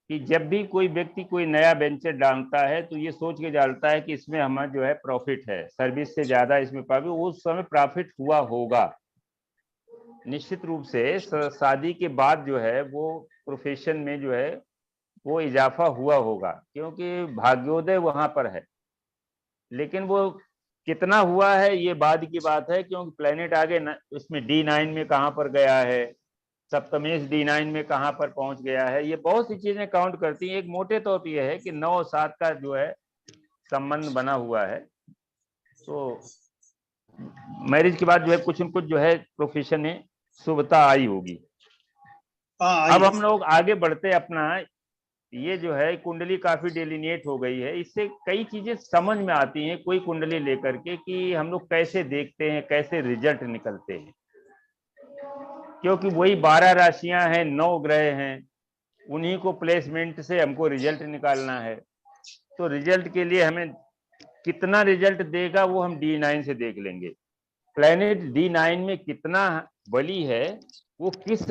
कि जब भी कोई व्यक्ति कोई नया वेंचर डालता है तो ये सोच के डालता है कि इसमें हमारा जो है प्रॉफिट है, सर्विस से ज्यादा इसमें प्रॉफिट, उस समय प्रॉफिट हुआ होगा, निश्चित रूप से शादी के बाद जो है वो प्रोफेशन में जो है वो इजाफा हुआ होगा, क्योंकि भाग्योदय वहां पर है। लेकिन वो कितना हुआ है ये बाद की बात है, क्योंकि प्लेनेट आगे उसमें D9 में कहाँ पर गया है, सप्तमेश D9 में कहाँ पर पहुंच गया है, ये बहुत सी चीजें काउंट करती हैं। एक मोटे तौर पर यह है कि 9 और 7 का जो है संबंध बना हुआ है। तो मैरिज के बाद जो है कुछ न कुछ जो है प्रोफेशन में शुभता आई होगी। अब हम लोग आगे बढ़ते अपना, ये जो है कुंडली काफी डेलिनेट हो गई है, इससे कई चीजें समझ में आती हैं कोई कुंडली लेकर के कि हम लोग कैसे देखते हैं, कैसे रिजल्ट निकलते हैं। क्योंकि वही 12 राशियां हैं, 9 ग्रह हैं, उन्हीं को प्लेसमेंट से हमको रिजल्ट निकालना है। तो रिजल्ट के लिए हमें कितना रिजल्ट देगा वो हम D9 से देख लेंगे। प्लेनेट D9 में कितना बली है, वो किस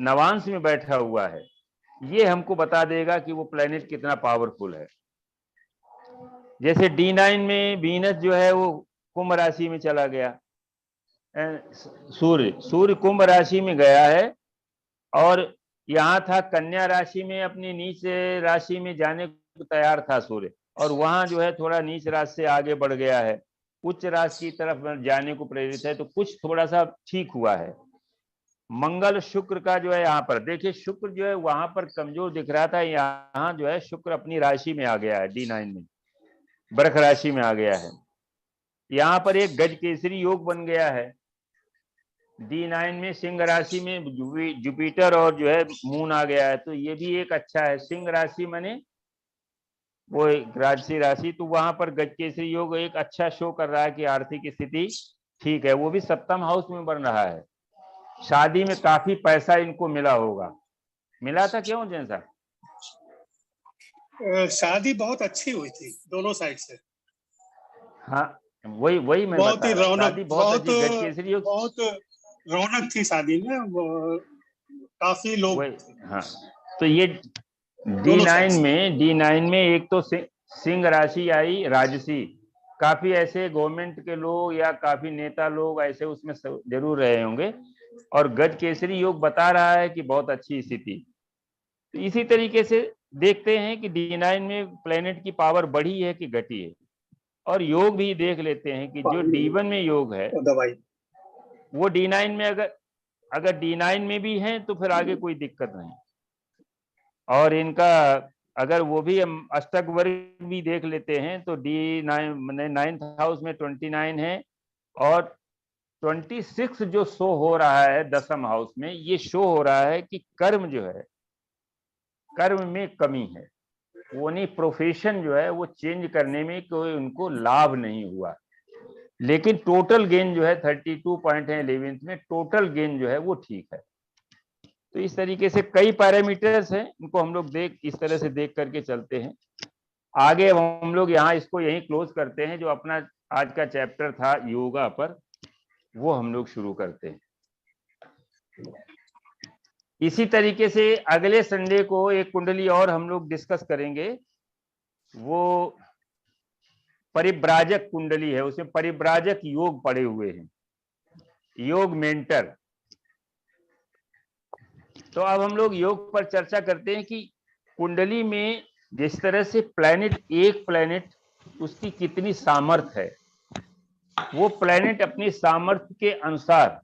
नवांश में बैठा हुआ है, ये हमको बता देगा कि वो प्लेनेट कितना पावरफुल है। जैसे D9 में वीनस जो है वो कुंभ राशि में चला गया, सूर्य कुंभ राशि में गया है, और यहाँ था कन्या राशि में, अपनी नीच राशि में जाने को तैयार था सूर्य, और वहां जो है थोड़ा नीच राशि से आगे बढ़ गया है, उच्च राशि की तरफ जाने को प्रेरित है। तो कुछ थोड़ा सा ठीक हुआ है। मंगल शुक्र का जो है यहाँ पर देखिए, शुक्र जो है वहां पर कमजोर दिख रहा था, यहाँ जो है शुक्र अपनी राशि में आ गया है, D9 में वृष राशि में आ गया है। यहाँ पर एक गज केसरी योग बन गया है। D9 में सिंह राशि में जुपिटर और जो है मून आ गया है, तो ये भी एक अच्छा है। सिंह राशि माने वो एक राजसी राशि, तो वहां पर गज केसरी योग एक अच्छा शो कर रहा है कि आर्थिक स्थिति ठीक है। वो भी सप्तम हाउस में बन रहा है। शादी में काफी पैसा इनको मिला होगा, मिला था क्यों जैन साहब? शादी बहुत अच्छी हुई थी दोनों साइड से। हाँ वही मैं बहुत ही रौनक, बहुत रौनक थी शादी में, काफी लोग। हाँ, तो ये D9 में एक तो सिंह राशि आई राजसी, काफी ऐसे गवर्नमेंट के लोग या काफी नेता लोग ऐसे उसमें जरूर रहे होंगे, और गज केसरी योग बता रहा है कि बहुत अच्छी स्थिति। तो इसी तरीके से देखते हैं कि D9 में प्लेनेट की पावर बढ़ी है कि घटी है। और योग भी देख लेते हैं कि जो D1 में योग है वो D9 में अगर D9 में भी है तो फिर आगे कोई दिक्कत नहीं। और इनका अगर वो भी हम अष्टक वर्ग भी देख लेते हैं तो D9 9th हाउस में 29 है, और 26 जो शो हो रहा है 10th हाउस में, ये शो हो रहा है कि कर्म जो है, कर्म में कमी है। वो नहीं, प्रोफेशन जो है वो चेंज करने में कोई उनको लाभ नहीं हुआ, लेकिन टोटल गेन जो है 32 पॉइंट है 11th में, टोटल गेन जो है वो ठीक है। तो इस तरीके से कई पैरामीटर्स हैं, इनको हम लोग इस तरह से देख करके चलते हैं आगे। हम लोग यहाँ इसको यहीं क्लोज करते हैं। जो अपना आज का चैप्टर था योगा पर, वो हम लोग शुरू करते हैं। इसी तरीके से अगले संडे को एक कुंडली और हम लोग डिस्कस करेंगे, वो परिव्राजक कुंडली है, उसमें परिव्राजक योग पड़े हुए हैं, योग मेंटर। तो अब हम लोग योग पर चर्चा करते हैं कि कुंडली में जिस तरह से एक प्लेनेट उसकी कितनी सामर्थ्य है, वो प्लेनेट अपनी सामर्थ्य के अनुसार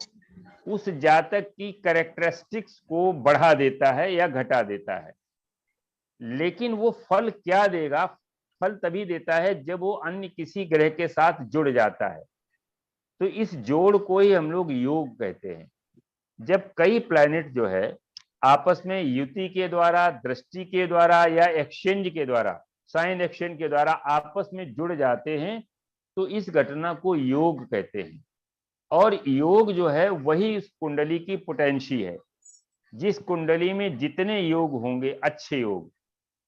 उस जातक की कैरेक्टरिस्टिक्स को बढ़ा देता है या घटा देता है। लेकिन वो फल क्या देगा? फल तभी देता है जब वो अन्य किसी ग्रह के साथ जुड़ जाता है। तो इस जोड़ को ही हम लोग योग कहते हैं। जब कई प्लैनेट जो है आपस में युति के द्वारा, दृष्टि के द्वारा या एक्सचेंज के द्वारा, साइन एक्सचेंज के द्वारा आपस में जुड़ जाते हैं, तो इस घटना को योग कहते हैं। और योग जो है वही इस कुंडली की पोटेंशी है। जिस कुंडली में जितने योग होंगे, अच्छे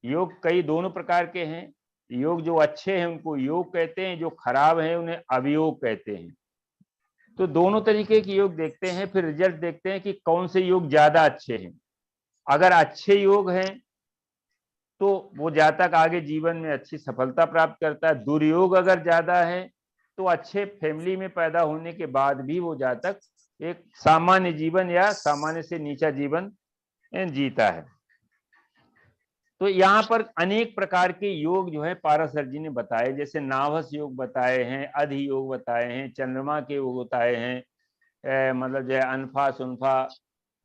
योग कई दोनों प्रकार के हैं। योग जो अच्छे हैं उनको योग कहते हैं, जो खराब हैं उन्हें अवयोग कहते हैं। तो दोनों तरीके के योग देखते हैं, फिर रिजल्ट देखते हैं कि कौन से योग ज्यादा अच्छे हैं। अगर अच्छे योग हैं तो वो जातक आगे जीवन में अच्छी सफलता प्राप्त करता है। दुर्योग अगर ज्यादा है तो अच्छे फैमिली में पैदा होने के बाद भी वो जातक एक सामान्य जीवन या सामान्य से नीचा जीवन जीता है। तो यहाँ पर अनेक प्रकार के योग जो है पाराशर जी ने बताए, जैसे नाभस योग बताए हैं, अधि योग बताए हैं, चंद्रमा के योग बताए हैं, मतलब जो है अनफा सुनफा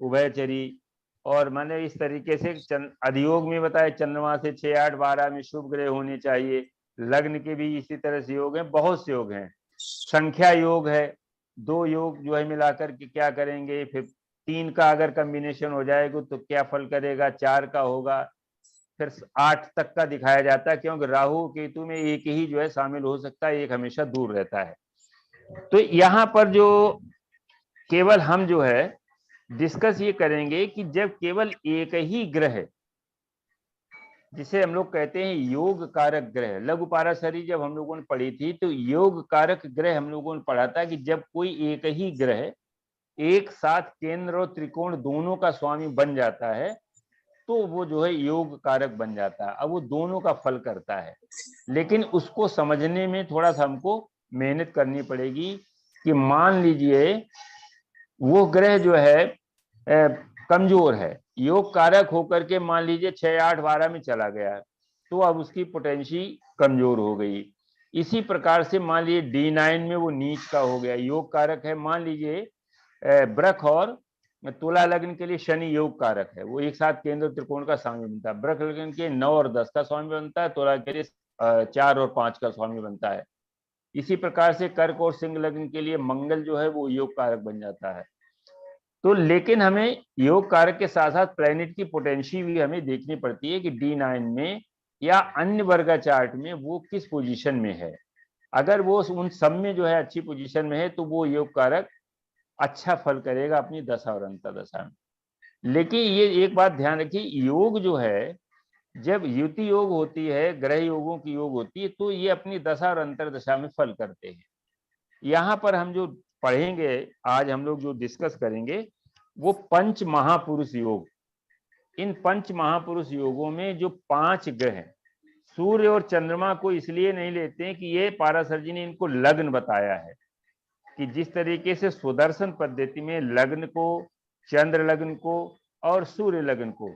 उभयचरी, और मैंने इस तरीके से अधियोग में बताया चंद्रमा से 6, 8, 12 में शुभ ग्रह होने चाहिए। लग्न के भी इसी तरह से योग हैं, बहुत से योग हैं। संख्या योग है, 2 योग जो है मिलाकर के क्या करेंगे, फिर 3 का अगर कॉम्बिनेशन हो जाएगा तो क्या फल करेगा, 4 का होगा, फिर 8 तक का दिखाया जाता है, क्योंकि राहु केतु में एक ही जो है शामिल हो सकता है, एक हमेशा दूर रहता है। तो यहाँ पर जो केवल हम जो है डिस्कस ये करेंगे कि जब केवल एक ही ग्रह, जिसे हम लोग कहते हैं योग कारक ग्रह, लघु पाराशरी जब हम लोगों ने पढ़ी थी तो योग कारक ग्रह हम लोगों ने पढ़ा था कि जब कोई एक ही ग्रह एक साथ केंद्र और त्रिकोण दोनों का स्वामी बन जाता है तो वो जो है योग कारक बन जाता है। अब वो दोनों का फल करता है, लेकिन उसको समझने में थोड़ा सा हमको मेहनत करनी पड़ेगी कि मान लीजिए वो ग्रह जो है कमजोर है, योग कारक होकर के मान लीजिए 6, 8, 12 में चला गया, तो अब उसकी पोटेंसी कमजोर हो गई। इसी प्रकार से मान लीजिए D9 में वो नीच का हो गया, योग कारक है। मान लीजिए वृक और तुला लग्न के लिए शनि योग कारक है, वो एक साथ केंद्र त्रिकोण का स्वामी बनता है। वृक लग्न के 9 और 10 का स्वामी बनता है, तुला के लिए 4 और 5 का स्वामी बनता है। इसी प्रकार से कर्क और सिंह लग्न के लिए मंगल जो है वो योग कारक बन जाता है। तो लेकिन हमें योग कारक के साथ साथ प्लैनेट की पोटेंसी भी हमें देखनी पड़ती है कि D9 में या अन्य वर्ग चार्ट में वो किस पोजीशन में है। अगर वो उन सब में जो है अच्छी पोजीशन में है तो वो योग कारक अच्छा फल करेगा अपनी दशा और अंतर्दशा में। लेकिन ये एक बात ध्यान रखिए, योग जो है जब युति योग होती है, ग्रह योगों की योग होती है, तो ये अपनी दशा और अंतर्दशा में फल करते हैं। यहाँ पर हम जो पढ़ेंगे आज, हम लोग जो डिस्कस करेंगे वो पंच महापुरुष योग। इन पंच महापुरुष योगों में जो 5 ग्रह, सूर्य और चंद्रमा को इसलिए नहीं लेते हैं कि ये पाराशर जी ने इनको लग्न बताया है कि जिस तरीके से सुदर्शन पद्धति में लग्न को, चंद्र लग्न को और सूर्य लग्न को,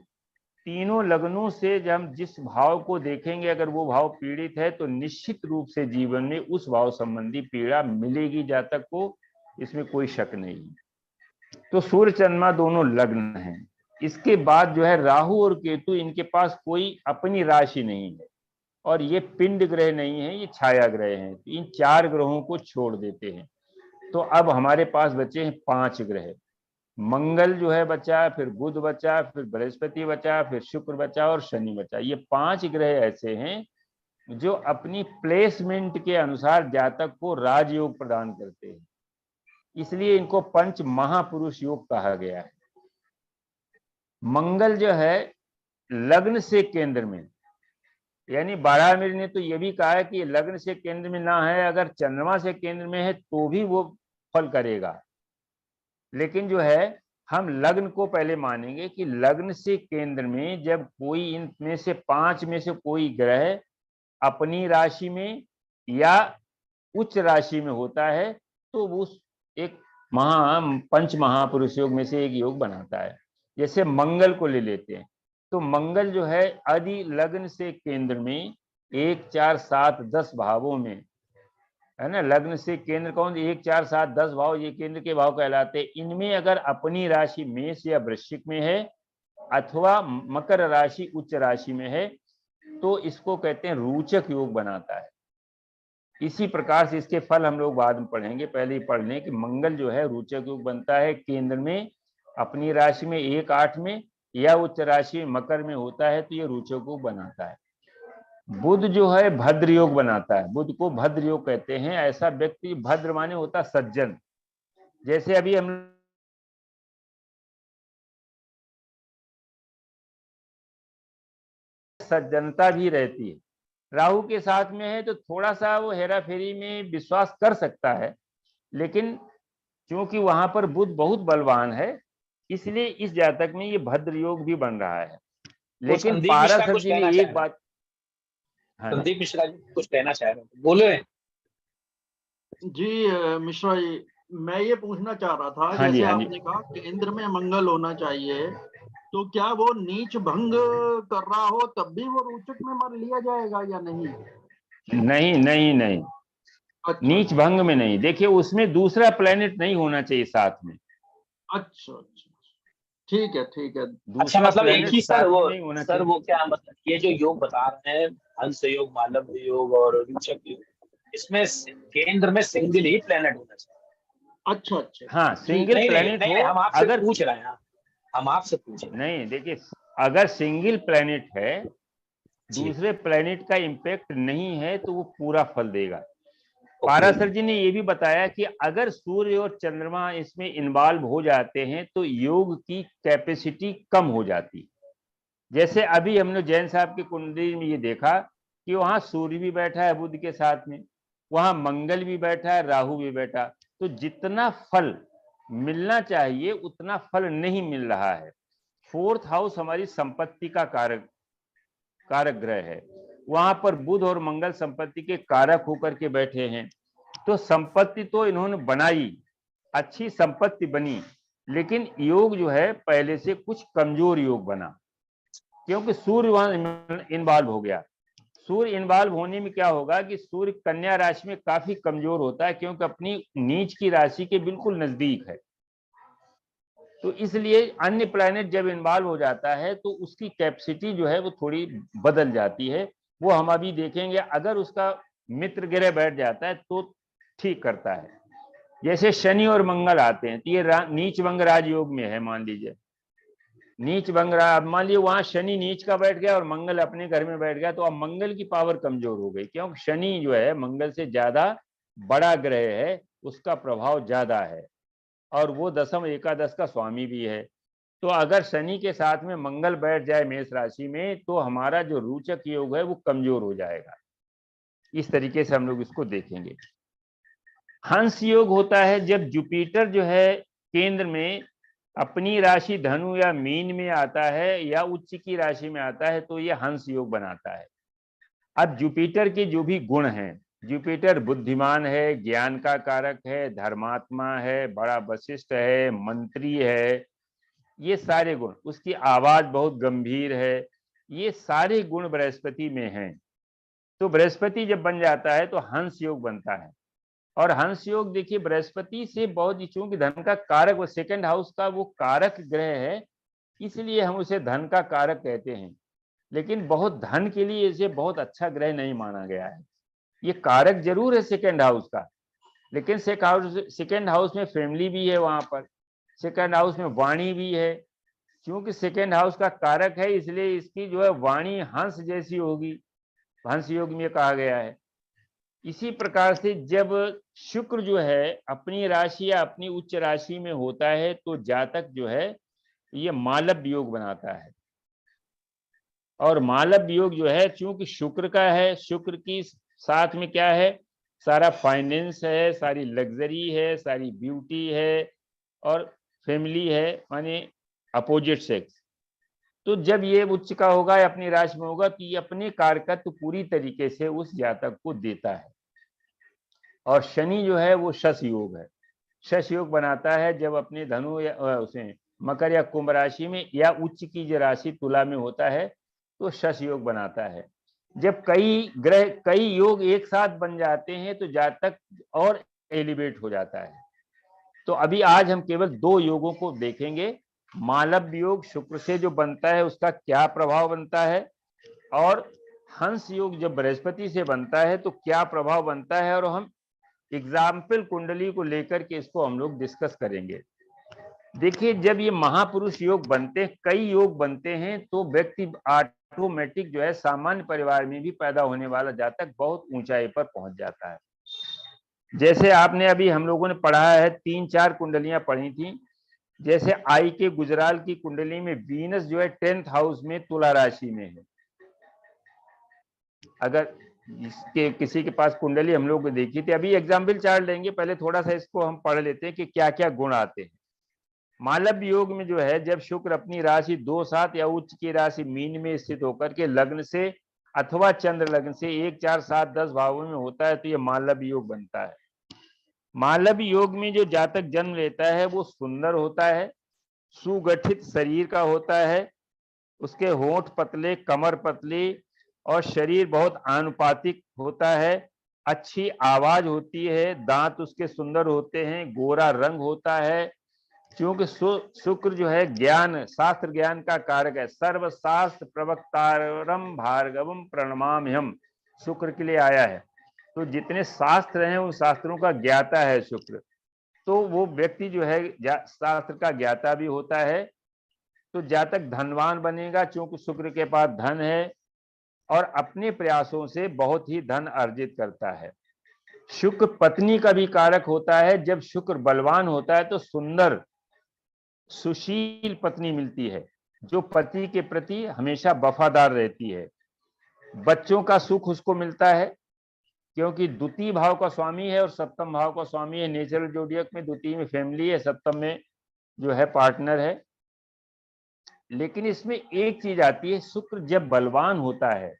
तीनों लग्नों से जब हम जिस भाव को देखेंगे अगर वो भाव पीड़ित है तो निश्चित रूप से जीवन में उस भाव संबंधी पीड़ा मिलेगी जातक को, इसमें कोई शक नहीं। तो सूर्य चंद्रमा दोनों लग्न हैं। इसके बाद जो है राहु और केतु, इनके पास कोई अपनी राशि नहीं है और ये पिंड ग्रह नहीं है, ये छाया ग्रह हैं। तो इन 4 ग्रहों को छोड़ देते हैं। तो अब हमारे पास बचे हैं 5 ग्रह। मंगल जो है बचा, फिर बुध बचा, फिर बृहस्पति बचा, फिर शुक्र बचा और शनि बचा। ये 5 ग्रह ऐसे हैं जो अपनी प्लेसमेंट के अनुसार जातक को राजयोग प्रदान करते हैं, इसलिए इनको पंच महापुरुष योग कहा गया है। मंगल जो है लग्न से केंद्र में, यानी बारहवीर ने तो ये भी कहा है कि लग्न से केंद्र में ना है, अगर चंद्रमा से केंद्र में है तो भी वो फल करेगा। लेकिन जो है हम लग्न को पहले मानेंगे कि लग्न से केंद्र में जब कोई इनमें से 5 में से कोई ग्रह अपनी राशि में या उच्च राशि में होता है तो वो एक पंच महापुरुष योग में से एक योग बनाता है। जैसे मंगल को ले लेते हैं तो मंगल जो है आदि लग्न से केंद्र में 1, 4, 7, 10 भावों में है ना। लग्न से केंद्र कौन, 1, 4, 7, 10 भाव, ये केंद्र के भाव कहलाते हैं। इनमें अगर अपनी राशि मेष या वृश्चिक में है अथवा मकर राशि उच्च राशि में है तो इसको कहते हैं रोचक योग बनाता है। इसी प्रकार से इसके फल हम लोग बाद में पढ़ेंगे, पहले ही पढ़ लें कि मंगल जो है रोचक योग बनता है केंद्र में, अपनी राशि में 1, 8 में या उच्च राशि मकर में होता है तो ये रोचक योग बनाता है। बुध जो है भद्र योग बनाता है, बुध को भद्र योग कहते हैं। ऐसा व्यक्ति, भद्र माने होता सज्जन, जैसे अभी हम सज्जनता भी रहती है। राहु के साथ में है तो थोड़ा सा वो हेरा फेरी में विश्वास कर सकता है, लेकिन क्योंकि वहां पर बुध बहुत बलवान है इसलिए इस जातक में ये भद्र योग भी बन रहा है। लेकिन पाराशर जी ने एक बात, संदीप मिश्रा जी कुछ कहना चाह रहे हैं, बोले जी मिश्रा जी, मैं ये पूछना चाह रहा था, हाँ जी, जैसे हाँ जी। आपने कहा केंद्र में मंगल होना चाहिए, तो क्या वो नीच भंग कर रहा हो तब भी वो रोचक में मान लिया जाएगा या नहीं? नहीं नहीं नहीं, अच्छा नीच भंग में नहीं। देखिए उसमें दूसरा प्लेनेट नहीं होना चाहिए साथ में। अच्छा अच्छा, ठीक है ठीक है। अच्छा, दूसरा मतलब एक प्लेनेट ही साथ में नहीं होना सर चाहिए। वो क्या मतलब ये जो योग बता रहे हैं, हंस योग, मालव योग और रुचक योग, इसमें केंद्र में सिंगल ही प्लेनेट होना चाहिए। अच्छा अच्छा, हाँ, ठीक। सिंगल नहीं नहीं प्लेनेट नहीं, हो। हम आपसे अगर पूछ रहे हैं, हम आपसे पूछ रहे हैं। नहीं, देखिए अगर सिंगल प्लेनेट है, जी, दूसरे प्लेनेट का इम्पैक्ट नहीं है, तो वो पूरा फल देगा। ओके, पाराशर जी ने ये भी बताया कि अगर सूर्य और चंद्रमा इसमें इन्वॉल्व हो जाते हैं तो योग की कैपेसिटी कम हो जाती। जैसे अभी हमने जैन साहब की कुंडली में ये देखा कि वहां सूर्य भी बैठा है बुध के साथ में, वहां मंगल भी बैठा है, राहु भी बैठा, तो जितना फल मिलना चाहिए उतना फल नहीं मिल रहा है। फोर्थ हाउस हमारी संपत्ति का कारक ग्रह है, वहां पर बुध और मंगल संपत्ति के कारक होकर के बैठे हैं। तो संपत्ति तो इन्होंने बनाई, अच्छी संपत्ति बनी, लेकिन योग जो है पहले से कुछ कमजोर योग बना, क्योंकि सूर्य वहां इन्वॉल्व हो गया। सूर्य इन्वॉल्व होने में क्या होगा कि सूर्य कन्या राशि में काफी कमजोर होता है, क्योंकि अपनी नीच की राशि के बिल्कुल नजदीक है। तो इसलिए अन्य प्लैनेट जब इन्वॉल्व हो जाता है तो उसकी कैपेसिटी जो है वो थोड़ी बदल जाती है। वो हम अभी देखेंगे। अगर उसका मित्र ग्रह बैठ जाता है तो ठीक करता है। जैसे शनि और मंगल आते हैं तो ये नीच भंग राजयोग में है, मान लीजिए नीच भंग राज, मान लीजिए वहां शनि नीच का बैठ गया और मंगल अपने घर में बैठ गया, तो अब मंगल की पावर कमजोर हो गई, क्योंकि शनि जो है मंगल से ज्यादा बड़ा ग्रह है, उसका प्रभाव ज्यादा है और वो दशम एकादश का स्वामी भी है। तो अगर शनि के साथ में मंगल बैठ जाए मेष राशि में तो हमारा जो रोचक योग है वो कमजोर हो जाएगा। इस तरीके से हम लोग इसको देखेंगे। हंस योग होता है जब जुपिटर जो है केंद्र में अपनी राशि धनु या मीन में आता है या उच्च की राशि में आता है, तो ये हंस योग बनाता है। अब जुपिटर के जो भी गुण हैं, जुपिटर बुद्धिमान है, ज्ञान का कारक है, धर्मात्मा है, बड़ा वशिष्ठ है, मंत्री है, ये सारे गुण, उसकी आवाज बहुत गंभीर है, ये सारे गुण बृहस्पति में हैं। तो बृहस्पति जब बन जाता है तो हंस योग बनता है। और हंस योग देखिए बृहस्पति से बहुत, चूंकि धन का कारक, वो सेकंड हाउस का वो कारक ग्रह है, इसलिए हम उसे धन का कारक कहते हैं। लेकिन बहुत धन के लिए इसे बहुत अच्छा ग्रह नहीं माना गया है। ये कारक जरूर है सेकंड हाउस का, लेकिन सेकंड हाउस में फैमिली भी है, वहां पर सेकंड हाउस में वाणी भी है। क्योंकि सेकंड हाउस का कारक है इसलिए इसकी जो है वाणी हंस जैसी होगी, हंस योग में कहा गया है। इसी प्रकार से जब शुक्र जो है अपनी राशि या अपनी उच्च राशि में होता है तो जातक जो है ये मालव योग बनाता है। और मालव योग जो है चूंकि शुक्र का है, शुक्र की साथ में क्या है, सारा फाइनेंस है, सारी लग्जरी है, सारी ब्यूटी है और फैमिली है, माने अपोजिट सेक्स। तो जब ये उच्च का होगा या अपनी राशि में होगा तो ये अपने कारकत्व पूरी तरीके से उस जातक को देता है। और शनि जो है वो शश योग है, शश योग बनाता है जब अपने धनु या उसे मकर या कुंभ राशि में या उच्च की जो राशि तुला में होता है तो शश योग बनाता है। जब कई ग्रह कई योग एक साथ बन जाते हैं तो जातक और एलिवेट हो जाता है। तो अभी आज हम केवल 2 योगों को देखेंगे। मालव योग शुक्र से जो बनता है उसका क्या प्रभाव बनता है, और हंस योग जब बृहस्पति से बनता है तो क्या प्रभाव बनता है, और हम एग्जाम्पल कुंडली को लेकर के इसको हम लोग डिस्कस करेंगे। देखिए जब ये महापुरुष योग बनते हैं, कई योग बनते हैं, तो व्यक्ति ऑटोमेटिक जो है सामान्य परिवार में भी पैदा होने वाला जातक बहुत ऊंचाई पर पहुंच जाता है। जैसे आपने अभी हम लोगों ने पढ़ा है 3-4 कुंडलियां पढ़ी थी। जैसे आई के गुजराल की कुंडली में वीनस जो है 10th हाउस में तुला राशि में है। अगर इसके किसी के पास कुंडली हम लोग देखी थी, अभी एग्जाम्पल चार्ट लेंगे, पहले थोड़ा सा इसको हम पढ़ लेते हैं कि क्या क्या गुण आते हैं। मालव योग में जो है जब शुक्र अपनी राशि 2-7 या उच्च की राशि मीन में स्थित होकर के लग्न से अथवा चंद्र लग्न से 1, 4, 7, 10 भावों में होता है तो ये मालव योग बनता है। मालव योग में जो जातक जन्म लेता है वो सुंदर होता है, सुगठित शरीर का होता है, उसके होंठ पतले, कमर पतली और शरीर बहुत आनुपातिक होता है, अच्छी आवाज होती है, दांत उसके सुंदर होते हैं, गोरा रंग होता है। क्योंकि शुक्र जो है ज्ञान, शास्त्र ज्ञान का कारक है। सर्वशास्त्र प्रवक्तारम भार्गवम प्रणमाम्यहम् शुक्र के लिए आया है। तो जितने शास्त्र हैं उन शास्त्रों का ज्ञाता है शुक्र। तो वो व्यक्ति जो है शास्त्र का ज्ञाता भी होता है। तो जातक धनवान बनेगा क्योंकि शुक्र के पास धन है और अपने प्रयासों से बहुत ही धन अर्जित करता है। शुक्र पत्नी का भी कारक होता है। जब शुक्र बलवान होता है तो सुंदर सुशील पत्नी मिलती है जो पति के प्रति हमेशा वफादार रहती है। बच्चों का सुख उसको मिलता है क्योंकि द्वितीय भाव का स्वामी है और सप्तम भाव का स्वामी है। नेचुरल जोडियक में द्वितीय में फैमिली है, सप्तम में जो है पार्टनर है। लेकिन इसमें एक चीज आती है, शुक्र जब बलवान होता है,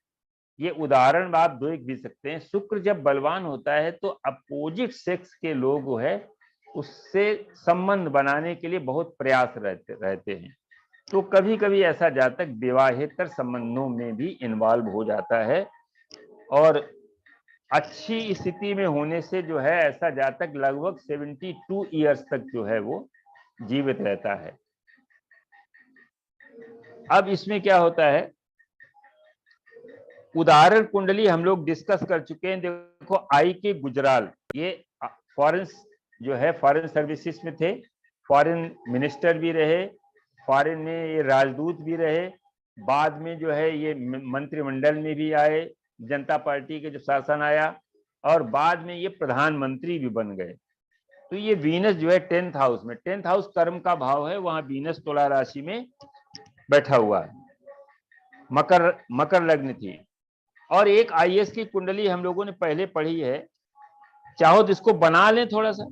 ये उदाहरण आप देख भी सकते हैं, शुक्र जब बलवान होता है तो अपोजिट सेक्स के लोग है उससे संबंध बनाने के लिए बहुत प्रयास रहते हैं। तो कभी कभी ऐसा जातक विवाहेतर संबंधों में भी इन्वॉल्व हो जाता है और अच्छी स्थिति में होने से जो है ऐसा जातक लगभग 72 ईयर्स तक जो है वो जीवित रहता है। अब इसमें क्या होता है, उदाहरण कुंडली हम लोग डिस्कस कर चुके हैं। देखो आई के गुजराल, ये फॉरेन जो है फॉरेन सर्विसेज में थे, फॉरेन मिनिस्टर भी रहे, फॉरेन में ये राजदूत भी रहे, बाद में जो है ये मंत्रिमंडल में भी आए, जनता पार्टी के जो शासन आया, और बाद में ये प्रधानमंत्री भी बन गए। तो ये वीनस जो है 10th हाउस में, 10th हाउस कर्म का भाव है, वहां वीनस तुला राशि में बैठा हुआ है। मकर लग्न थी। और एक आईएएस की कुंडली हम लोगों ने पहले पढ़ी है, चाहो तो इसको बना लें थोड़ा सा,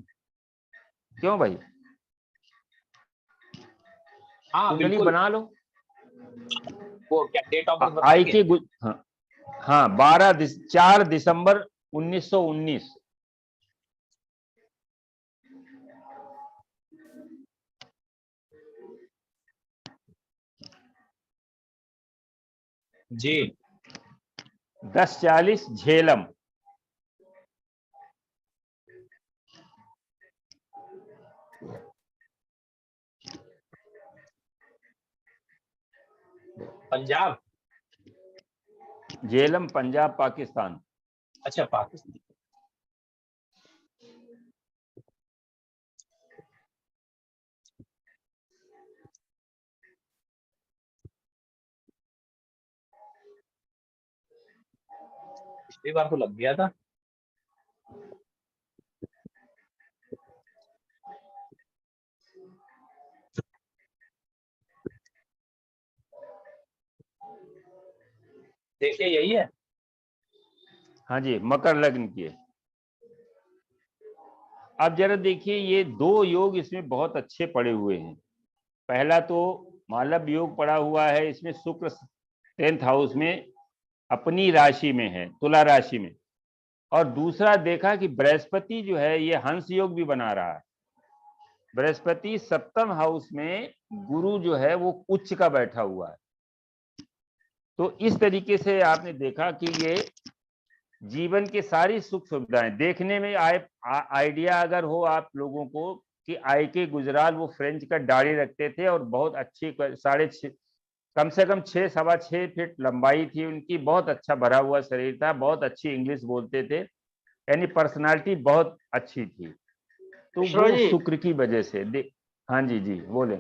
क्यों भाई? हाँ कुंडली बना लो। वो क्या डेट ऑफ बर्थ आई के हाँ 4 दिसंबर 1919। जी 10:40 झेलम। पंजाब। झेलम पंजाब पाकिस्तान। अच्छा पाकिस्तान। पिछली बार तो लग गया था। देखिए यही है। हाँ जी, मकर लग्न की है। अब जरा देखिए, ये 2 योग इसमें बहुत अच्छे पड़े हुए हैं। पहला तो मालव योग पड़ा हुआ है, इसमें शुक्र 10th हाउस में अपनी राशि में है, तुला राशि में। और दूसरा देखा कि बृहस्पति जो है ये हंस योग भी बना रहा है। बृहस्पति 7th हाउस में, गुरु जो है वो उच्च का बैठा हुआ है। तो इस तरीके से आपने देखा कि ये जीवन की सारी सुख सुविधाएं देखने में आइडिया अगर हो आप लोगों को कि आई के गुजराल वो फ्रेंच का दाढ़ी रखते थे और बहुत अच्छी कम से कम 6-6.25 फीट लंबाई थी उनकी, बहुत अच्छा भरा हुआ शरीर था, बहुत अच्छी इंग्लिश बोलते थे, यानी पर्सनालिटी बहुत अच्छी थी। तो वो शुक्र की वजह से हाँ जी जी बोले।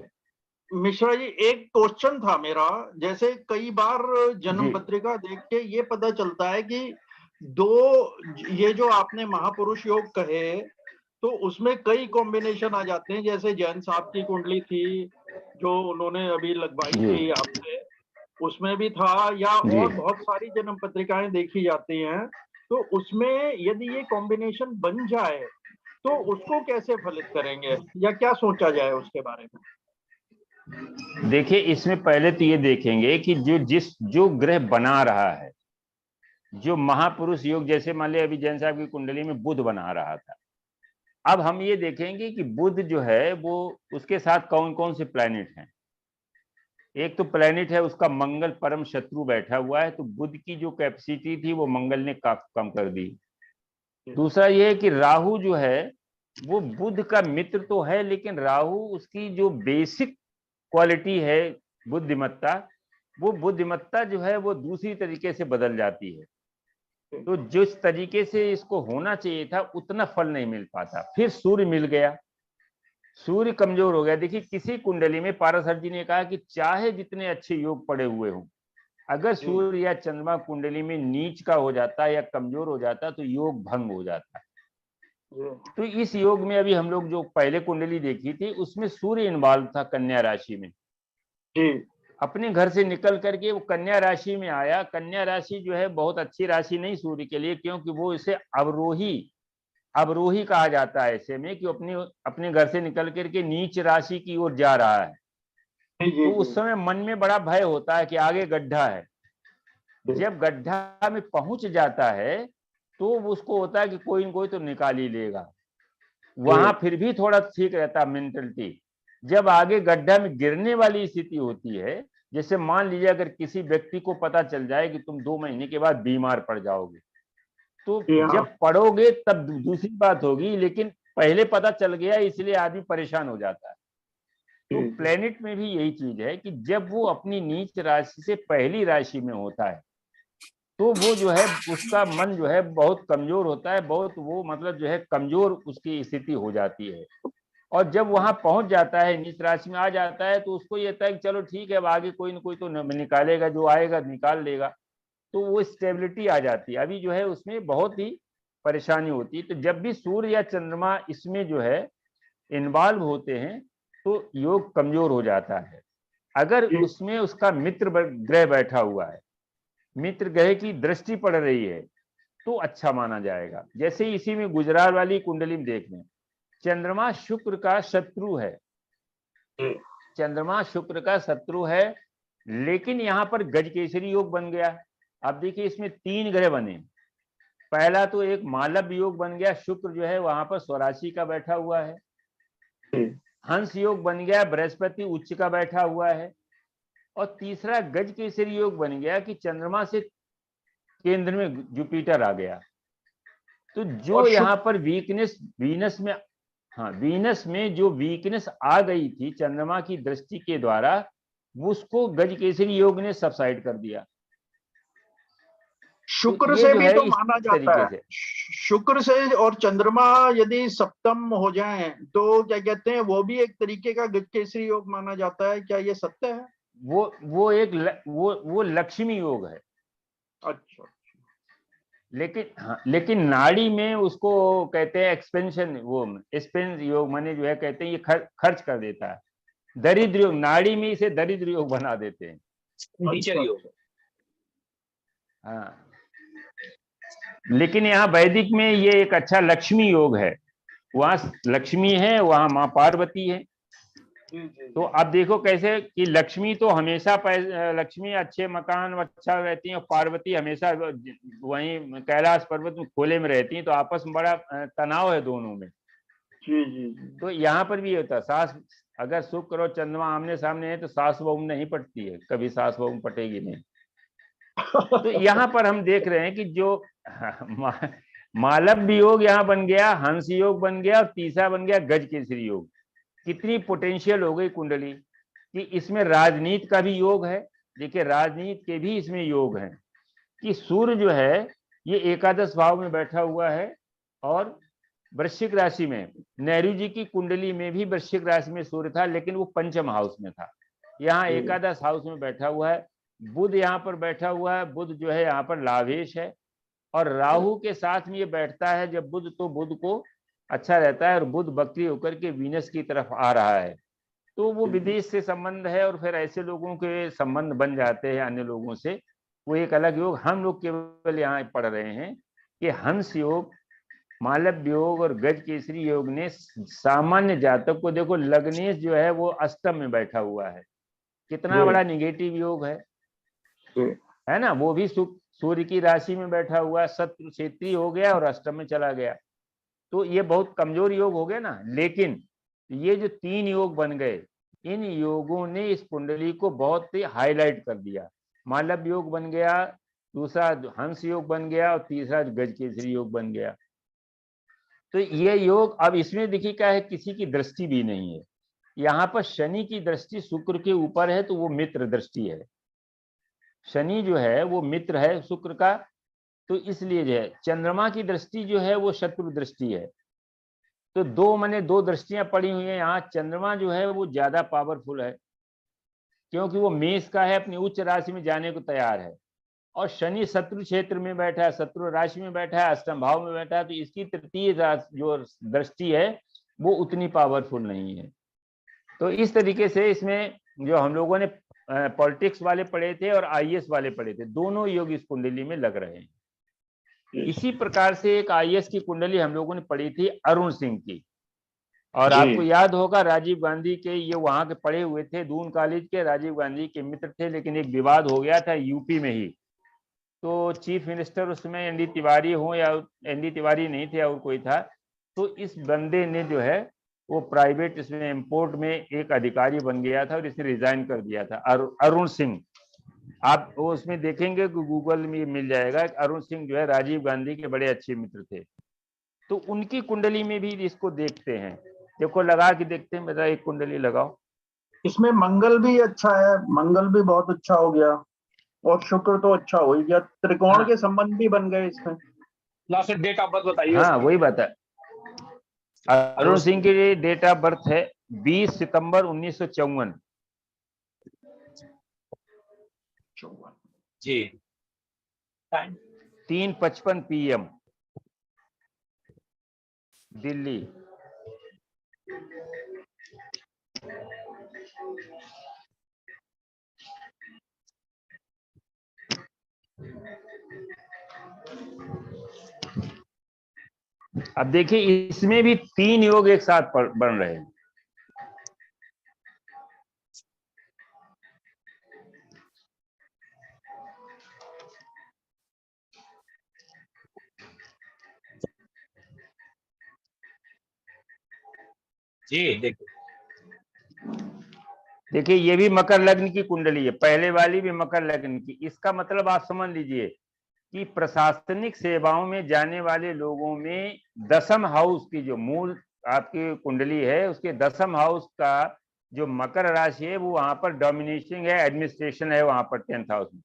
मिश्रा जी एक क्वेश्चन था मेरा, जैसे कई बार जन्म पत्रिका देख के ये पता चलता है कि ये जो आपने महापुरुष योग कहे तो उसमें कई कॉम्बिनेशन आ जाते हैं। जैसे जैन साहब की कुंडली थी जो उन्होंने अभी लगवाई थी आपने, उसमें भी था, या और बहुत सारी जन्म पत्रिकाएं देखी जाती हैं। तो उसमें यदि ये कॉम्बिनेशन बन जाए तो उसको कैसे फलित करेंगे या क्या सोचा जाए उसके बारे में? देखिए इसमें पहले तो ये देखेंगे कि जो ग्रह बना रहा है, जो महापुरुष योग, जैसे मान लिया अभी जैन साहब की कुंडली में बुध बना रहा था, अब हम ये देखेंगे कि बुध जो है वो उसके साथ कौन कौन से प्लैनेट हैं। एक तो प्लैनेट है उसका मंगल परम शत्रु बैठा हुआ है, तो बुध की जो कैपेसिटी थी वो मंगल ने काफी कम कर दी। दूसरा ये है कि राहु जो है वो बुध का मित्र तो है, लेकिन राहु उसकी जो बेसिक क्वालिटी है बुद्धिमत्ता, वो बुद्धिमत्ता जो है वो दूसरी तरीके से बदल जाती है। तो जिस तरीके से इसको होना चाहिए था उतना फल नहीं मिल पाता। फिर सूर्य मिल गया, सूर्य कमजोर हो गया। देखिए किसी कुंडली में पाराशर जी ने कहा कि चाहे जितने अच्छे योग पड़े हुए हों, अगर सूर्य या चंद्रमा कुंडली में नीच का हो जाता है या कमजोर हो जाता तो योग भंग हो जाता है। तो इस योग में अभी हम लोग जो पहले कुंडली देखी थी उसमें सूर्य इन्वॉल्व था कन्या राशि में। अपने घर से निकल करके वो कन्या राशि में आया। कन्या राशि जो है बहुत अच्छी राशि नहीं सूर्य के लिए, क्योंकि वो इसे अवरोही कहा जाता है ऐसे में कि अपने घर से निकल करके नीच राशि की ओर जा रहा है। तो उस समय मन में बड़ा भय होता है कि आगे गड्ढा है। जब गड्ढा में पहुंच जाता है तो उसको होता है कि कोई न कोई तो निकाल ही लेगा। वहां फिर भी थोड़ा ठीक रहता मेंटलिटी। जब आगे गड्ढा में गिरने वाली स्थिति होती है, जैसे मान लीजिए अगर किसी व्यक्ति को पता चल जाए कि तुम 2 महीने के बाद बीमार पड़ जाओगे, तो जब पढ़ोगे तब दूसरी बात होगी, लेकिन पहले पता चल गया इसलिए आदमी परेशान हो जाता है। तो प्लेनेट में भी यही चीज है कि जब वो अपनी नीच राशि से पहली राशि में होता है तो वो जो है उसका मन जो है बहुत कमजोर होता है, बहुत वो मतलब जो है कमजोर उसकी स्थिति हो जाती है। और जब वहां पहुंच जाता है, नीच राशि में आ जाता है, तो उसको ये होता है कि चलो ठीक है अब आगे कोई ना कोई तो निकालेगा, जो आएगा निकाल लेगा। तो वो स्टेबिलिटी आ जाती है। अभी जो है उसमें बहुत ही परेशानी होती है। तो जब भी सूर्य या चंद्रमा इसमें जो है इन्वॉल्व होते हैं तो योग कमजोर हो जाता है। अगर उसमें उसका मित्र ग्रह बैठा हुआ है, मित्र ग्रह की दृष्टि पड़ रही है, तो अच्छा माना जाएगा। जैसे इसी में गुजरात वाली कुंडली में देख लें, चंद्रमा शुक्र का शत्रु है, चंद्रमा शुक्र का शत्रु है, लेकिन यहाँ पर गजकेसरी योग बन गया। अब देखिए इसमें 3 ग्रह बने। पहला तो एक मालव योग बन गया, शुक्र जो है वहां पर स्वराशि का बैठा हुआ है। हंस योग बन गया, बृहस्पति उच्च का बैठा हुआ है। और तीसरा गजकेसरी योग बन गया कि चंद्रमा से केंद्र में जुपिटर आ गया। तो जो यहाँ पर वीकनेस वीनस में जो वीकनेस आ गई थी चंद्रमा की दृष्टि के द्वारा, उसको गजकेसरी योग ने सबसाइड कर दिया। शुक्र तो से जो भी है तो इस माना जाता है, शुक्र से और चंद्रमा यदि सप्तम हो जाएं तो क्या कहते हैं, वो भी एक तरीके का गजकेसरी योग माना जाता है। क्या ये सत्य है? वो लक्ष्मी योग है। अच्छा। लेकिन नाड़ी में उसको कहते हैं एक्सपेंशन, वो एक्सपेंस योग माने जो है कहते हैं ये खर्च कर देता है। दरिद्र योग, नाड़ी में इसे दरिद्र योग बना देते हैं। टीचर योग। हाँ, लेकिन यहाँ वैदिक में ये एक अच्छा लक्ष्मी योग है। वहां लक्ष्मी है, वहां माँ पार्वती है। तो आप देखो कैसे कि लक्ष्मी तो हमेशा लक्ष्मी अच्छे मकान अच्छा रहती है, और पार्वती हमेशा वहीं कैलाश पर्वत में खोले में रहती है। तो आपस में बड़ा तनाव है दोनों में। तो यहाँ पर भी होता है, सास अगर शुक्र और चंद्रमा आमने सामने है तो सास बहू नहीं पटती है, कभी सास बहू पटेगी नहीं। तो यहाँ पर हम देख रहे हैं कि जो मालव योग यहाँ बन गया, हंस योग बन गया, और तीसरा बन गया गजकेसरी योग। कितनी पोटेंशियल हो गई कुंडली कि इसमें राजनीति का भी योग है। देखिए राजनीति के भी इसमें योग हैं कि सूर्य जो है ये एकादश भाव में बैठा हुआ है, और वृश्चिक राशि में नेहरू जी की कुंडली में भी वृश्चिक राशि में सूर्य था, लेकिन वो पंचम हाउस में था। यहाँ एकादश हाउस में बैठा हुआ है। बुध यहाँ पर बैठा हुआ है, बुध जो है यहाँ पर लाभेश है, और राहु के साथ में ये बैठता है जब बुध, तो बुध को अच्छा रहता है, और बुध बकरी होकर के वीनस की तरफ आ रहा है। तो वो विदेश से संबंध है, और फिर ऐसे लोगों के संबंध बन जाते हैं अन्य लोगों से, वो एक अलग योग। हम लोग केवल यहाँ पढ़ रहे हैं कि हंस योग, मालव योग और गजकेसरी योग ने सामान्य जातक को, देखो लग्नेश जो है वो अष्टम में बैठा हुआ है, कितना बड़ा निगेटिव योग है ना। वो भी सूर्य की राशि में बैठा हुआ है, शत्रु क्षेत्रीय हो गया और अष्टम में चला गया। तो ये बहुत कमजोर योग हो गया ना। लेकिन ये जो 3 योग बन गए, इन योगों ने इस कुंडली को बहुत ही हाईलाइट कर दिया। मालव योग बन गया, दूसरा हंस योग बन गया, और तीसरा गजकेसरी योग बन गया। तो ये योग, अब इसमें देखिए क्या है, किसी की दृष्टि भी नहीं है। यहाँ पर शनि की दृष्टि शुक्र के ऊपर है, तो वो मित्र दृष्टि है। शनि जो है वो मित्र है शुक्र का, तो इसलिए जो है चंद्रमा की दृष्टि जो है वो शत्रु दृष्टि है। तो दो दृष्टियां पड़ी हुई है। यहाँ चंद्रमा जो है वो ज्यादा पावरफुल है, क्योंकि वो मेष का है, अपनी उच्च राशि में जाने को तैयार है। और शनि शत्रु क्षेत्र में बैठा है, शत्रु राशि में बैठा है, अष्टम भाव में बैठा है, तो इसकी तृतीय जो दृष्टि है वो उतनी पावरफुल नहीं है। तो इस तरीके से इसमें जो हम लोगों ने पॉलिटिक्स वाले पढ़े थे और आईएएस वाले पढ़े थे, दोनों योग इस कुंडली में लग रहे हैं। इसी प्रकार से एक आईएएस की कुंडली हम लोगों ने पढ़ी थी अरुण सिंह की, और आपको याद होगा राजीव गांधी के, ये वहां के पढ़े हुए थे, दून कॉलेज के, राजीव गांधी के मित्र थे, लेकिन एक विवाद हो गया था यूपी में ही। तो चीफ मिनिस्टर उसमें एनडी तिवारी हो, या एनडी तिवारी नहीं थे और कोई था, तो इस बंदे ने जो है वो प्राइवेट इसमें इंपोर्ट में एक अधिकारी बन गया था और इसने रिजाइन कर दिया था। अरुण सिंह, आप वो उसमें देखेंगे गूगल में मिल जाएगा। अरुण सिंह जो है राजीव गांधी के बड़े अच्छे मित्र थे। तो उनकी कुंडली में भी इसको देखते हैं। देखो लगा के देखते हैं, मेरा एक कुंडली लगाओ। इसमें मंगल भी अच्छा है, मंगल भी बहुत अच्छा हो गया, और शुक्र तो अच्छा हो ही गया, त्रिकोण के संबंध भी बन गए इसमें। लास्ट डेट ऑफ बर्थ बताइए। हाँ वही बात है। अरुण सिंह की डेट ऑफ बर्थ है 20 सितंबर 1954 जी। Time 3:55 PM Delhi. अब देखिए इसमें भी 3 योग एक साथ बन रहे हैं। जी देखिए ये भी मकर लग्न की कुंडली है, पहले वाली भी मकर लग्न की। इसका मतलब आप समझ लीजिए कि प्रशासनिक सेवाओं में जाने वाले लोगों में 10th हाउस की जो मूल आपकी कुंडली है, उसके 10th हाउस का जो मकर राशि है वो वहां पर डोमिनेटिंग है, एडमिनिस्ट्रेशन है वहां पर 10th हाउस में।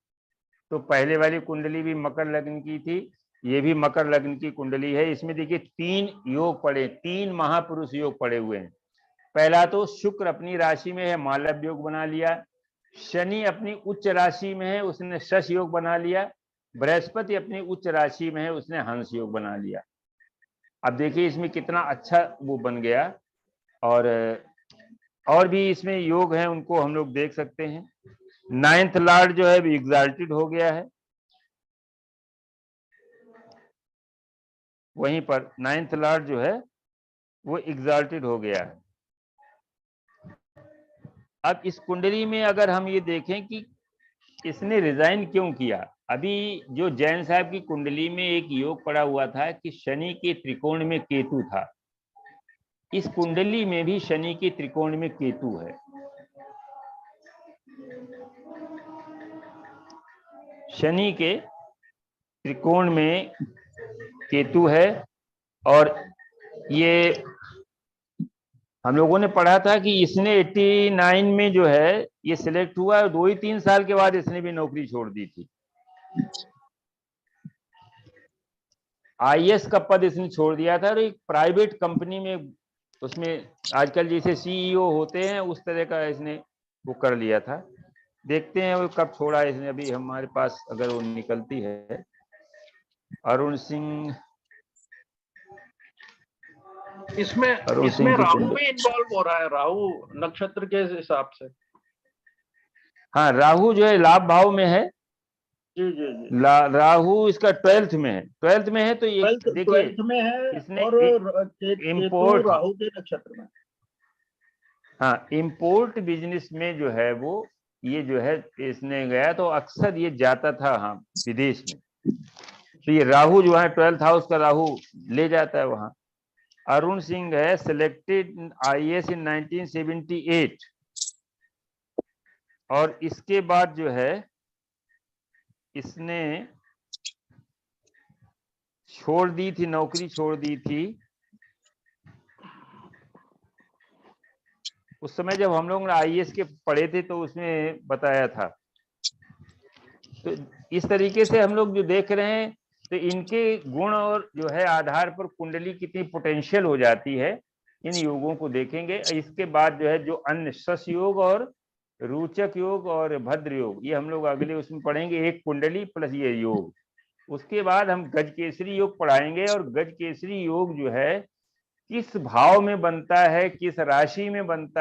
तो पहले वाली कुंडली भी मकर लग्न की थी, ये भी मकर लग्न की कुंडली है। इसमें देखिए 3 योग पड़े, 3 महापुरुष योग पड़े हुए हैं। पहला तो शुक्र अपनी राशि में है, मालव योग बना लिया। शनि अपनी उच्च राशि में है, उसने शश योग बना लिया। बृहस्पति अपनी उच्च राशि में है, उसने हंस योग बना लिया। अब देखिए इसमें कितना अच्छा वो बन गया। और भी इसमें योग हैं, उनको हम लोग देख सकते हैं। 9th लॉर्ड जो है एग्जाल्टेड हो गया है, वहीं पर 9th लॉर्ड जो है वो एग्जाल्टेड हो गया है। अब इस कुंडली में अगर हम ये देखें कि इसने रिजाइन क्यों किया, अभी जो जैन साहब की कुंडली में एक योग पड़ा हुआ था कि शनि के त्रिकोण में केतु था, इस कुंडली में भी शनि के त्रिकोण में केतु है। शनि के त्रिकोण में केतु है, और ये हम लोगों ने पढ़ा था कि इसने 89 में जो है ये सिलेक्ट हुआ, 2 ही 3 साल के बाद इसने भी नौकरी छोड़ दी थी। आईएएस का पद इसने छोड़ दिया था और एक प्राइवेट कंपनी में, उसमें आजकल जैसे सीईओ होते हैं उस तरह का इसने वो कर लिया था। देखते हैं वो कब छोड़ा इसने। अभी हमारे पास अगर वो निकलती है अरुण सिंह, इसमें राहु भी इन्वॉल्व हो रहा है, राहु नक्षत्र के हिसाब से। हाँ राहु जो है लाभ भाव में है। जी जी जी। राहु इसका 12th में है, 12th में है। तो ये देखिए 12th में है, इसने और केतु राहु के नक्षत्र में। हाँ इंपोर्ट बिजनेस में जो है वो ये जो है इसने गया, तो अक्सर ये जाता था हाँ विदेश में। तो ये राहु जो है 12th हाउस का राहु ले जाता है वहां। अरुण सिंह है, सिलेक्टेड IAS इन 1978, और इसके बाद जो है इसने छोड़ दी थी, नौकरी छोड़ दी थी उस समय जब हम लोग IAS के पढ़े थे, तो उसमें बताया था। तो इस तरीके से हम लोग जो देख रहे हैं, तो इनके गुण और जो है आधार पर कुंडली कितनी पोटेंशियल हो जाती है, इन योगों को देखेंगे। इसके बाद जो है जो अन्य शश योग और रोचक योग और भद्र योग, ये हम लोग अगले उसमें पढ़ेंगे, एक कुंडली प्लस ये योग। उसके बाद हम गजकेसरी योग पढ़ाएंगे, और गजकेसरी योग जो है किस भाव में बनता है, किस राशि में बनता है।